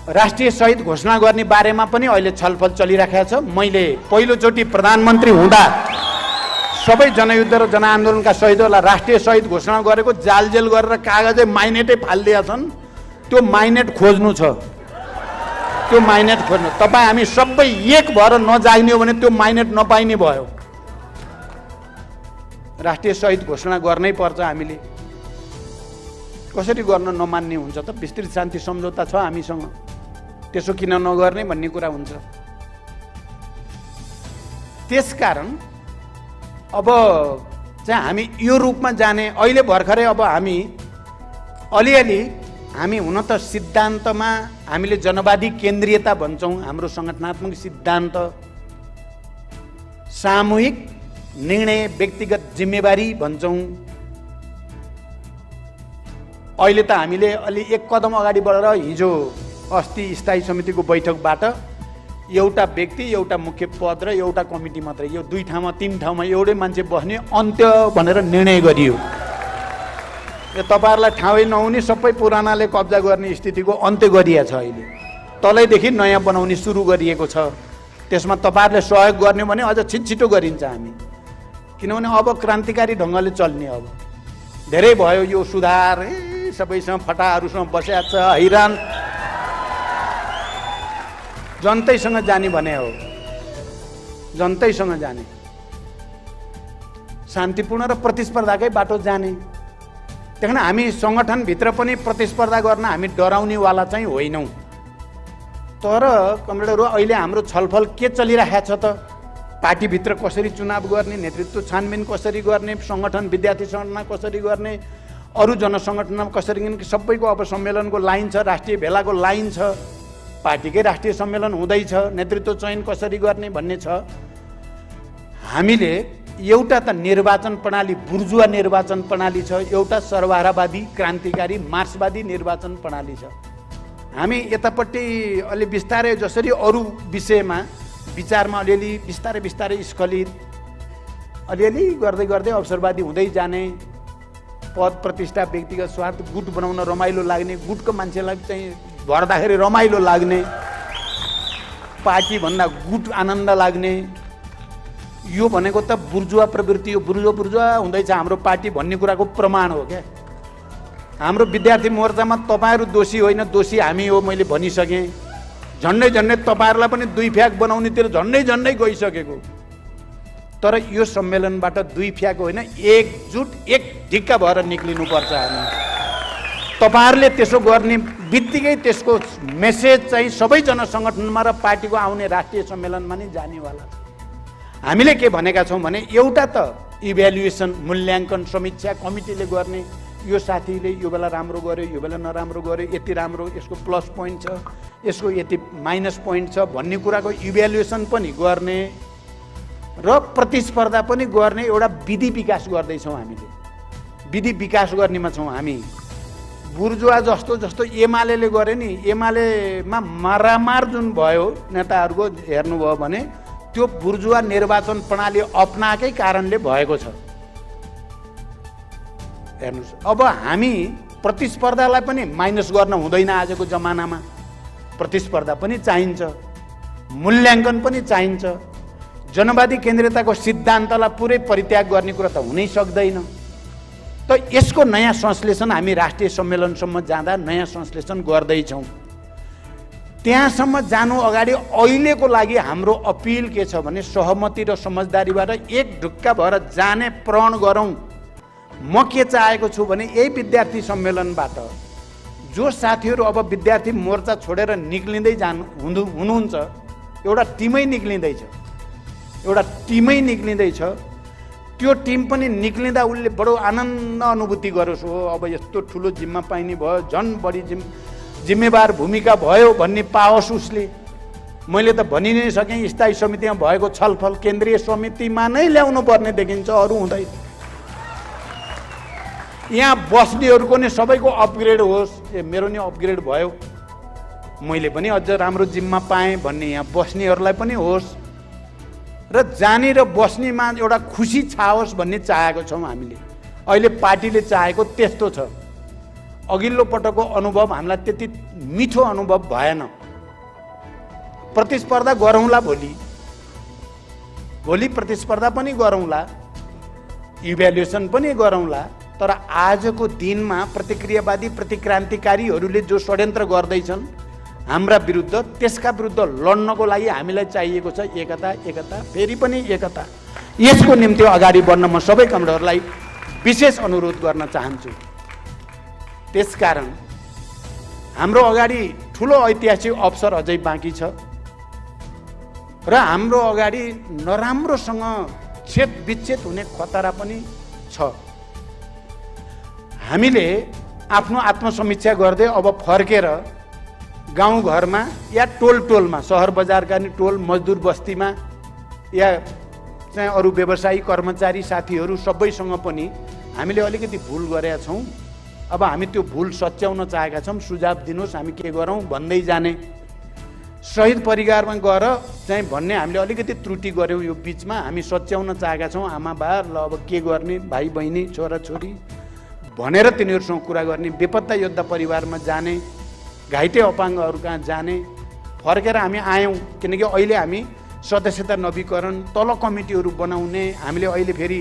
राष्ट्रिय शहीद घोषणा गर्ने बारेमा पनि अहिले छलफल चलिरहेको छ। मैले पहिलोचोटि प्रधानमन्त्री हुँदा सबै जनयुद्ध र जनआन्दोलनका शहीदहरूलाई राष्ट्रिय शहीद घोषणा गरेको जालजेल गरेर कागजै माइनेटै फालिदिएका छन्। त्यो माइनेट खोज्नु छ, त्यो माइनेट खोज्नु। तपाईँ हामी सबै एक भएर नजाग्ने हो भने त्यो माइनेट नपाइने भयो। राष्ट्रिय शहीद घोषणा गर्नै पर्छ हामीले। कसरी गर्न नमान्ने हुन्छ त? विस्तृत शान्ति सम्झौता छ हामीसँग, त्यसो किन नगर्ने भन्ने कुरा हुन्छ। त्यसकारण अब चाहिँ हामी यो रूपमा जाने। अहिले भर्खरै अब हामी अलिअलि हामी हुन त सिद्धान्तमा हामीले जनवादी केन्द्रीयता भन्छौँ, हाम्रो सङ्गठनात्मक सिद्धान्त, सामूहिक निर्णय, व्यक्तिगत जिम्मेवारी भन्छौँ। अहिले त हामीले अलि एक कदम अगाडि बढेर हिजो अस्ति स्थायी समितिको बैठकबाट एउटा व्यक्ति, एउटा मुख्य पद र एउटा कमिटी मात्रै, यो 2 ठाउँमा 3 ठाउँमा एउटै मान्छे बस्ने अन्त्य भनेर निर्णय गरियो। यो तपाईँहरूलाई ठाउँै नहुने सबै पुरानाले कब्जा गर्ने स्थितिको अन्त्य गरिएको छ। अहिले तलैदेखि नयाँ बनाउने सुरु गरिएको छ। त्यसमा तपाईँहरूले सहयोग गर्ने भने अझ छिटो गरिन्छ हामी, किनभने अब क्रान्तिकारी ढङ्गले चल्ने। अब धेरै भयो यो सुधार, सबैसँग फटाहरूसँग बसेको छ, हैरान जनतैसँग जाने भने हो, जनतैसँग जाने, शान्तिपूर्ण र प्रतिस्पर्धाकै बाटो जाने। त्यही कारण हामी सङ्गठनभित्र पनि प्रतिस्पर्धा गर्न हामी डराउनेवाला चाहिँ होइनौँ। तर कमरेडहरू, अहिले हाम्रो छलफल के चलिरहेको छ त? पार्टीभित्र कसरी चुनाव गर्ने, नेतृत्व छानबिन कसरी गर्ने, सङ्गठन विद्यार्थी सङ्गठनमा कसरी गर्ने, अरू जनसङ्गठनमा कसरी गर्ने, सबैको अब सम्मेलनको लाइन छ, राष्ट्रिय भेलाको लाइन छ, पार्टीकै राष्ट्रिय सम्मेलन हुँदैछ, नेतृत्व चयन कसरी गर्ने भन्ने छ। हामीले एउटा त निर्वाचन प्रणाली, बुर्जुवा निर्वाचन प्रणाली छ, एउटा सर्वहारावादी क्रान्तिकारी मार्क्सवादी निर्वाचन प्रणाली छ। हामी यतापट्टि अलि बिस्तारै जसरी अरू विषयमा विचारमा अलिअलि बिस्तारै बिस्तारै स्खलित, अलिअलि गर्दै गर्दै अवसरवादी हुँदै जाने, पद प्रतिष्ठा व्यक्तिगत स्वार्थ, गुट बनाउन रमाइलो लाग्ने, गुटको मान्छेलाई चाहिँ भर्दाखेरि रमाइलो लाग्ने, पार्टीभन्दा गुट आनन्द लाग्ने, यो भनेको त बुर्जुवा प्रवृत्ति हो। बुर्जुवा हुँदैछ हाम्रो पार्टी भन्ने कुराको प्रमाण हो क्या। हाम्रो विद्यार्थी मोर्चामा तपाईँहरू दोषी होइन, दोषी हामी हो, मैले भनिसकेँ। झन्डै तपाईँहरूलाई पनि 2 फ्याक बनाउनेतिर झन्डै गइसकेको। तर यो सम्मेलनबाट 2 फ्याक होइन, एकजुट एक ढिक्का भएर निक्लिनुपर्छ हामी। तपाईँहरूले त्यसो गर्ने बित्तिकै त्यसको मेसेज चाहिँ सबै जनसङ्गठनमा र पार्टीको आउने राष्ट्रिय सम्मेलनमा नै जानेवाला छ। हामीले के भनेका छौँ भने एउटा त इभ्यालुएसन, मूल्याङ्कन समीक्षा कमिटीले गर्ने, यो साथीले यो बेला राम्रो गर्यो, यो बेला नराम्रो गर्यो, यति राम्रो, यसको प्लस पोइन्ट छ, यसको यति माइनस पोइन्ट छ भन्ने कुराको इभ्यालुएसन पनि गर्ने र प्रतिस्पर्धा पनि गर्ने एउटा विधि विकास गर्दैछौँ हामीले। विधि विकास गर्नेमा छौँ हामी। बुर्जुवा जस्तो एमाले गर्यो नि, एमालेमा मारामार जुन भयो नेताहरूको हेर्नुभयो भने त्यो बुर्जुवा निर्वाचन प्रणाली अपनाएकै कारणले भएको छ। हेर्नुहोस्, अब हामी प्रतिस्पर्धालाई पनि माइनस गर्न हुँदैन। आजको जमानामा प्रतिस्पर्धा पनि चाहिन्छ, मूल्याङ्कन पनि चाहिन्छ। जनवादी केन्द्रीयताको सिद्धान्तलाई पुरै परित्याग गर्ने कुरा त हुनै सक्दैन। त यसको नयाँ संश्लेषण हामी राष्ट्रिय सम्मेलनसम्म जाँदा नयाँ संश्लेषण गर्दैछौँ। त्यहाँसम्म जानु अगाडि अहिलेको लागि हाम्रो अपिल के छ भने सहमति र समझदारीबाट एक ढुक्का भएर जाने प्रण गरौँ। म के चाहेको छु भने यही विद्यार्थी सम्मेलनबाट जो साथीहरू अब विद्यार्थी मोर्चा छोडेर निक्लिँदै हुनुहुन्छ, एउटा टिमै निक्लिँदैछ, त्यो टिम पनि निक्लिँदा उसले बडो आनन्द अनुभूति गरोस्, हो अब यस्तो ठुलो जिम्मा पाइने भयो, झन् बढी जिम्मेवार भूमिका भयो भन्ने पाओस् उसले। मैले त भनि नै सकेँ, स्थायी समितिमा भएको छलफल केन्द्रीय समितिमा नै ल्याउनु पर्ने देखिन्छ, अरू हुँदैन। यहाँ बस्नेहरूको नै सबैको अपग्रेड होस्। मेरो नि अपग्रेड भयो, मैले पनि अझ राम्रो जिम्मा पाएँ भन्ने यहाँ बस्नेहरूलाई पनि होस् र जाने र बस्नेमा एउटा खुसी छाओस् भन्ने चाहेको छौँ हामीले। अहिले पार्टीले चाहेको त्यस्तो छ। अघिल्लो पटकको अनुभव हामीलाई त्यति मिठो अनुभव भएन। प्रतिस्पर्धा गरौँला, भोलि प्रतिस्पर्धा पनि गरौँला, इभ्यालुएसन पनि गरौँला, तर आजको दिनमा प्रतिक्रियावादी प्रतिक्रान्तिकारीहरूले जो षड्यन्त्र गर्दैछन्, हाम्रा विरुद्ध, त्यसका विरुद्ध लड्नको लागि हामीलाई चाहिएको छ एकता, एकता, फेरि पनि एकता। यसको निम्ति अगाडि बढ्न म सबै कमरेडहरूलाई विशेष अनुरोध गर्न चाहन्छु। त्यसकारण हाम्रो अगाडि ठुलो ऐतिहासिक अवसर अझै बाँकी छ र हाम्रो अगाडि नराम्रोसँग छेद विच्छेद हुने खतरा पनि छ। हामीले आफ्नो आत्मसमीक्षा गर्दै अब फर्केर गाउँघरमा या टोलमा, सहर बजारका नि टोल, मजदुर बस्तीमा या चाहिँ अरू व्यवसायी कर्मचारी साथीहरू सबैसँग पनि हामीले अलिकति भुल गरेका छौँ। अब हामी त्यो भुल सच्याउन चाहेका छौँ। सुझाव दिनुहोस् हामी के गरौँ भन्दै जाने। शहीद परिवारमा गएर चाहिँ भन्ने हामीले अलिकति त्रुटि गऱ्यौँ यो बिचमा, हामी सच्याउन चाहेका छौँ। आमा बा ल अब के गर्ने, भाइ बहिनी छोराछोरी भनेर तिनीहरूसँग कुरा गर्ने, बेपत्ता योद्धा परिवारमा जाने, घाइते अपाङ्गहरू कहाँ जाने। फर्केर हामी आयौँ किनकि अहिले हामी सदस्यता नवीकरण, तल कमिटीहरू बनाउने, हामीले अहिले फेरि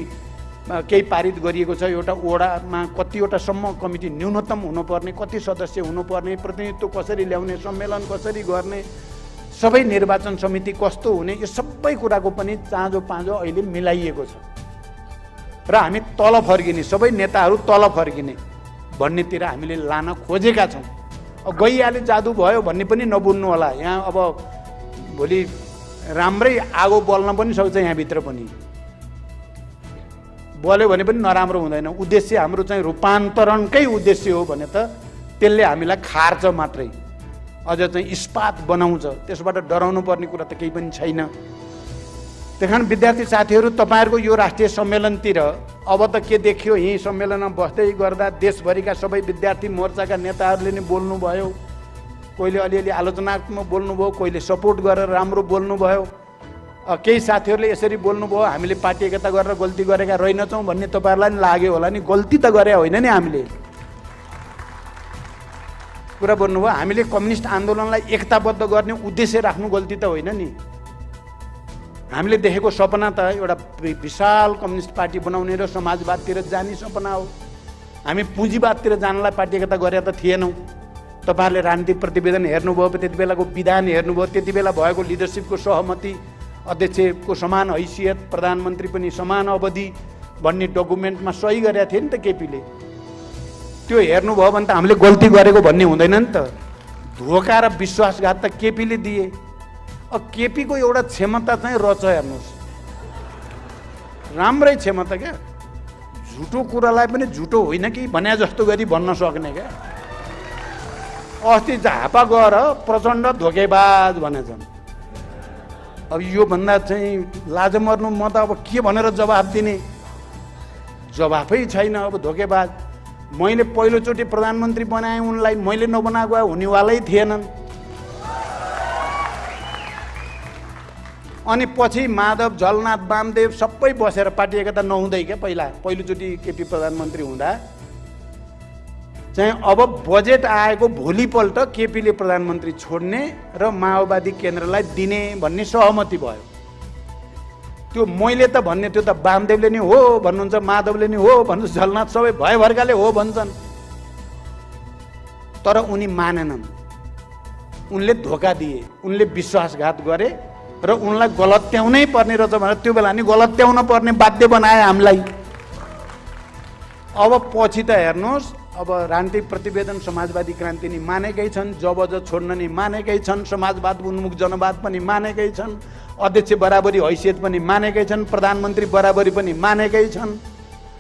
केही पारित गरिएको छ। एउटा वडामा कतिवटासम्म कमिटी न्यूनतम हुनुपर्ने, कति सदस्य हुनुपर्ने, प्रतिनिधित्व कसरी ल्याउने, सम्मेलन कसरी गर्ने, सबै निर्वाचन समिति कस्तो हुने, यो सबै कुराको पनि चाँजो पाँजो अहिले मिलाइएको छ र हामी तल फर्किने, सबै नेताहरू तल फर्किने भन्नेतिर हामीले लान खोजेका छौँ। अब गइहाले जादु भयो भन्ने पनि नबुझ्नु होला। यहाँ अब भोलि राम्रै आगो बल्न पनि सक्छ, यहाँभित्र पनि बल्यो भने पनि नराम्रो हुँदैन। उद्देश्य हाम्रो चाहिँ रूपान्तरणकै उद्देश्य हो भने त त्यसले हामीलाई खार्छ मात्रै, अझ चाहिँ इस्पात बनाउँछ। त्यसबाट डराउनु पर्ने कुरा त केही पनि छैन। त्यही कारण विद्यार्थी साथीहरू, तपाईँहरूको यो राष्ट्रिय सम्मेलनतिर अब त के देखियो, यही सम्मेलनमा बस्दै गर्दा देशभरिका सबै विद्यार्थी मोर्चाका नेताहरूले नै बोल्नुभयो। कोहीले अलिअलि आलोचनात्मक बोल्नुभयो, कोहीले सपोर्ट गरेर राम्रो बोल्नुभयो। केही साथीहरूले यसरी बोल्नुभयो, हामीले पार्टी एकता गरेर गल्ती गरेका रहेनछौँ भन्ने तपाईँहरूलाई पनि लाग्यो होला नि। गल्ती त गरे होइन नि, हामीले कुरा बोल्नुभयो। हामीले कम्युनिस्ट आन्दोलनलाई एकताबद्ध गर्ने उद्देश्य राख्नु गल्ती त होइन नि। हामीले देखेको सपना त एउटा विशाल कम्युनिस्ट पार्टी बनाउने र समाजवादतिर जाने सपना हो। हामी पुँजीवादतिर जानलाई पार्टी एकता गरे त थिएनौँ। तपाईँहरूले राजनीतिक प्रतिवेदन हेर्नुभयो, त्यति बेलाको विधान हेर्नुभयो, त्यति बेला भएको लिडरसिपको सहमति, अध्यक्षको समान हैसियत, प्रधानमन्त्री पनि समान अवधि भन्ने डकुमेन्टमा सही गरेका थिए नि त केपीले। त्यो हेर्नुभयो भने त हामीले गल्ती गरेको भन्ने हुँदैन नि त। धोका र विश्वासघात त केपीले दिए। अब केपीको एउटा क्षमता चाहिँ रहेछ, हेर्नुहोस्, राम्रै क्षमता क्या। झुटो कुरालाई पनि झुटो होइन कि भने जस्तो गरी भन्न सक्ने क्या। अस्ति झापा गएर प्रचण्ड धोकेबाज भनेछन्। अब यो भन्दा चाहिँ लाज मर्नु, म त अब के भनेर जवाफ दिने, जवाफै छैन। अब धोकेबाज, मैले पहिलोचोटि प्रधानमन्त्री बनाएँ उनलाई, मैले नबनाएको हुनेवालै थिएनन्। अनि पछि माधव, झलनाथ, वामदेव सबै बसेर पार्टी एकता नहुँदै क्या पहिलोचोटि केपी प्रधानमन्त्री हुँदा चाहिँ अब बजेट आएको भोलिपल्ट केपीले प्रधानमन्त्री छोड्ने र माओवादी केन्द्रलाई दिने भन्ने सहमति भयो। त्यो मैले त भन्ने, त्यो त वामदेवले नि हो भन्नुहुन्छ, माधवले नि हो भन्नुहुन्छ, झलनाथ सबै भयभरकाले हो भन्छन्। तर उनी मानेनन्, उनले धोका दिए, उनले विश्वासघात गरे र उनलाई गलत्याउनै पर्ने रहेछ भनेर त्यो बेला नि गलत्याउन पर्ने बाध्य बनाए हामीलाई। अब पछि त हेर्नुहोस्, अब राजनीतिक प्रतिवेदन समाजवादी क्रान्ति नि मानेकै छन्, जबरजस्त छोड्न नि मानेकै छन्, समाजवाद उन्मुख जनवाद पनि मानेकै छन्, अध्यक्ष बराबरी हैसियत पनि मानेकै छन्, प्रधानमन्त्री बराबरी पनि मानेकै छन्।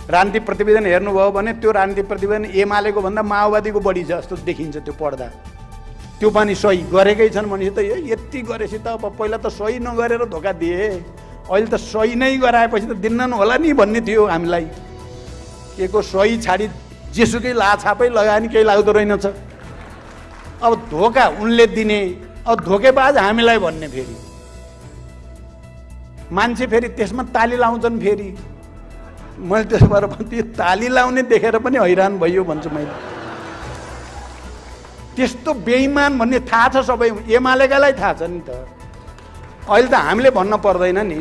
राजनीतिक प्रतिवेदन हेर्नुभयो भने त्यो राजनीतिक प्रतिवेदन एमालेको भन्दा माओवादीको बढी छ जस्तो देखिन्छ त्यो पढ्दा। त्यो पनि सही गरेकै छन् भनेपछि त यति गरेपछि त अब पहिला त सही नगरेर धोका दिए, अहिले त सही नै गराएपछि त दिन्नन् होला नि भन्ने थियो हामीलाई। के को सही छाडी जेसुकै लाछापै लगाए नि केही लाग्दो रहेनछ। अब धोका उनले दिने, अब धोकेबाज हामीलाई भन्ने, फेरि मान्छे फेरि त्यसमा ताली लाउँछन्। फेरि मैले त्यसबाट त्यो ताली लाउने देखेर पनि हैरान भयो भन्छु मैले। त्यस्तो बेइमान भन्ने थाहा छ सबै एमालेकालाई थाहा छ नि त। अहिले त हामीले भन्न पर्दैन नि।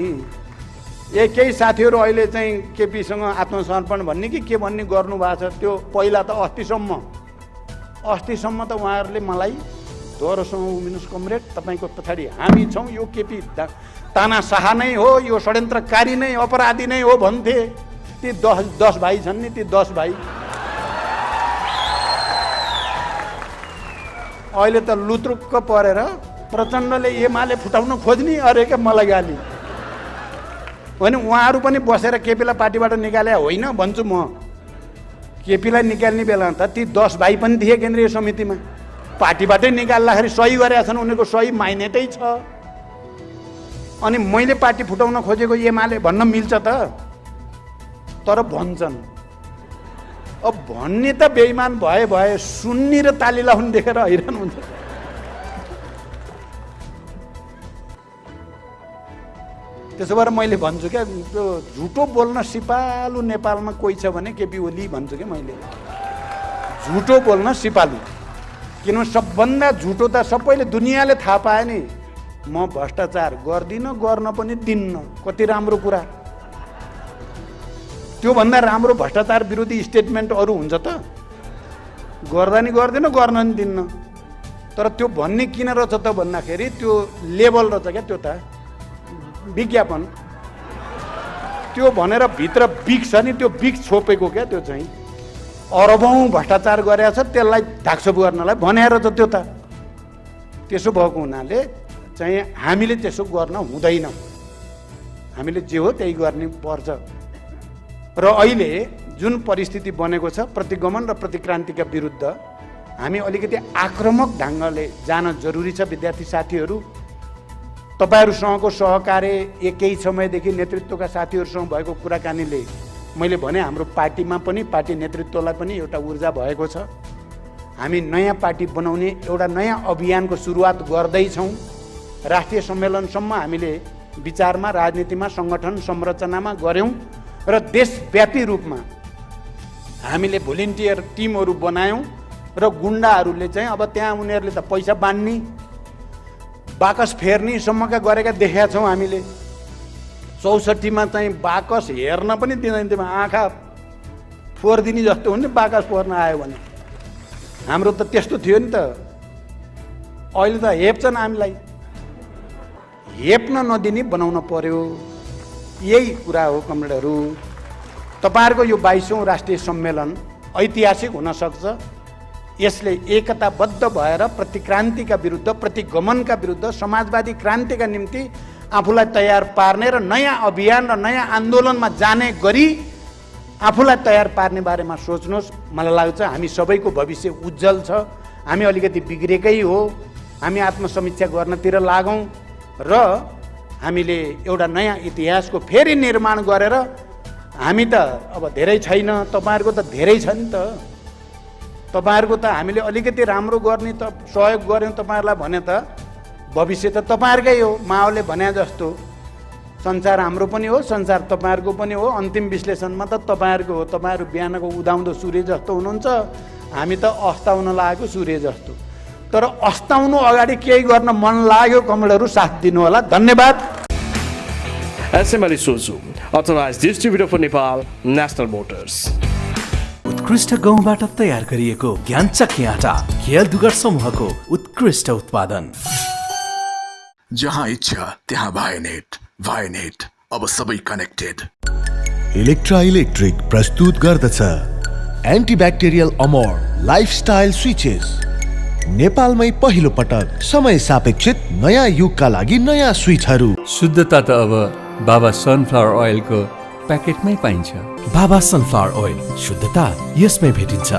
केही साथीहरू अहिले चाहिँ केपीसँग आत्मसमर्पण भन्ने कि के भन्ने गर्नु भएको छ। त्यो पहिला त अस्तिसम्म त उहाँहरूले मलाई दोहोरोसँग उभिनुहोस् कमरेड, तपाईँको पछाडि हामी छौँ, यो केपी तानाशाह नै हो, यो षड्यन्त्रकारी नै अपराधी नै हो भन्थे। ती 10 भाइ छन् नि, ती 10 भाइ अहिले त लुत्रुक्क परेर प्रचण्डले एमाले फुटाउन खोज्ने, अरे क्या मलाई गाली होइन। उहाँहरू पनि बसेर केपीलाई पार्टीबाट निकाले होइन भन्छु म। केपीलाई निकाल्ने बेला त ती 10 भाइ पनि थिए केन्द्रीय समितिमा, पार्टीबाटै निकाल्दाखेरि सही गरेका छन्, उनीहरूको सही माइनेटै छ। अनि मैले पार्टी फुटाउन खोजेको एमाले भन्न मिल्छ त? तर भन्छन्। अब भन्ने त बेइमान भए सुन्ने र ताली लाउनु देखेर हैरान हुन्छ। त्यसो भएर मैले भन्छु क्या, त्यो झुटो बोल्न सिपालु नेपालमा कोही छ भने केपी ओली भन्छु क्या मैले। झुटो बोल्न सिपालु, किनभने सबभन्दा झुटो त सबैले दुनियाँले थाहा पाए नि, म भ्रष्टाचार गर्दिनँ, गर्न पनि दिन्न। कति राम्रो कुरा। त्योभन्दा राम्रो भ्रष्टाचार विरोधी स्टेटमेन्ट अरू हुन्छ त? गर्दा नि गर्दिनँ, गर्न नि दिन्न। तर त्यो भन्ने किन रहेछ त भन्दाखेरि त्यो लेभल रहेछ क्या, त्यो त विज्ञापन। त्यो भनेर भित्र बिग छ नि, त्यो बिग छोपेको क्या, त्यो चाहिँ अरबौँ भ्रष्टाचार गरेको छ, त्यसलाई ढाकछोप गर्नलाई भनेर छ त्यो त। त्यसो भएको हुनाले चाहिँ हामीले त्यसो गर्न हुँदैन, हामीले जे हो त्यही गर्ने पर्छ। र अहिले जुन परिस्थिति बनेको छ प्रतिगमन र प्रतिक्रान्तिका विरुद्ध हामी अलिकति आक्रामक ढङ्गले जान जरुरी छ। विद्यार्थी साथीहरू, तपाईँहरूसँगको सहकार्य एकै समयदेखि नेतृत्वका साथीहरूसँग भएको कुराकानीले मैले भने हाम्रो पार्टीमा पनि, पार्टी नेतृत्वलाई पनि एउटा ऊर्जा भएको छ। हामी नयाँ पार्टी बनाउने एउटा नयाँ अभियानको सुरुवात गर्दैछौँ। राष्ट्रिय सम्मेलनसम्म हामीले विचारमा, राजनीतिमा, सङ्गठन संरचनामा गऱ्यौँ र देशव्यापी रूपमा हामीले भोलिन्टियर टिमहरू बनायौँ र गुन्डाहरूले चाहिँ अब त्यहाँ उनीहरूले त पैसा बाँड्ने, बाकस फेर्नेसम्मका गरेका देखेका छौँ हामीले। 64मा चाहिँ बाकस हेर्न पनि दिँदैन थियो, आँखा फोरिदिने जस्तो हुने बाकस फोर्न आयो भने। हाम्रो त त्यस्तो थियो नि त। अहिले त हेप्छन् हामीलाई, हेप्न नदिने बनाउन पर्यो। यही कुरा हो कमरेडहरू। तपाईँहरूको यो 22औं राष्ट्रिय सम्मेलन ऐतिहासिक हुनसक्छ। यसले एकताबद्ध भएर प्रतिक्रान्तिका विरुद्ध, प्रतिगमनका विरुद्ध, समाजवादी क्रान्तिका निम्ति आफूलाई तयार पार्ने र नयाँ अभियान र नयाँ आन्दोलनमा जाने गरी आफूलाई तयार पार्ने बारेमा सोच्नुहोस्। मलाई लाग्छ हामी सबैको भविष्य उज्जवल छ। हामी अलिकति बिग्रेकै हो, हामी आत्मसमीक्षा गर्नतिर लागौँ र हामीले एउटा नयाँ इतिहासको फेरि निर्माण गरेर, हामी त अब धेरै छैन, तपाईँहरूको त धेरै छ नि त। तपाईँहरूको त हामीले अलिकति राम्रो गर्ने त सहयोग गऱ्यौँ तपाईँहरूलाई भने त भविष्य त तपाईँहरूकै हो। माओले भने जस्तो संसार हाम्रो पनि हो, संसार तपाईँहरूको पनि हो। अन्तिम विश्लेषणमा त तपाईँहरूको हो। तपाईँहरू बिहानको उदाउँदो सूर्य जस्तो हुनुहुन्छ, हामी त अस्ताउन लागेको सूर्य जस्तो। तर अस्ताउनु अगाडि केही गर्न मन लाग्यो कमरेडहरू, साथ दिनु होला। धन्यवाद। SML Isuzu, authorized distributor for Nepal, National Motors. उत्कृष्ट गहुँबाट तयार गरिएको ज्ञानचक्की आटा, खेल दुगर समूहको उत्कृष्ट उत्पादन। जहाँ इच्छा त्यहाँ भाइनेट अब सबै कनेक्टेड। इलेक्ट्रा इलेक्ट्रिक प्रस्तुत गर्दछ एन्टिब्याक्टेरियल अमोर लाइफस्टाइल स्विचेस। नेपालमै पहिलो पटक समय सापेक्षित नयाँ युगका लागि नयाँ स्विचहरू। शुद्धता त अब बाबा सनफ्लावर ओइलको प्याकेटमै पाइन्छ। बाबा सनफ्लावर ओइल, शुद्धता यसमै भेटिन्छ।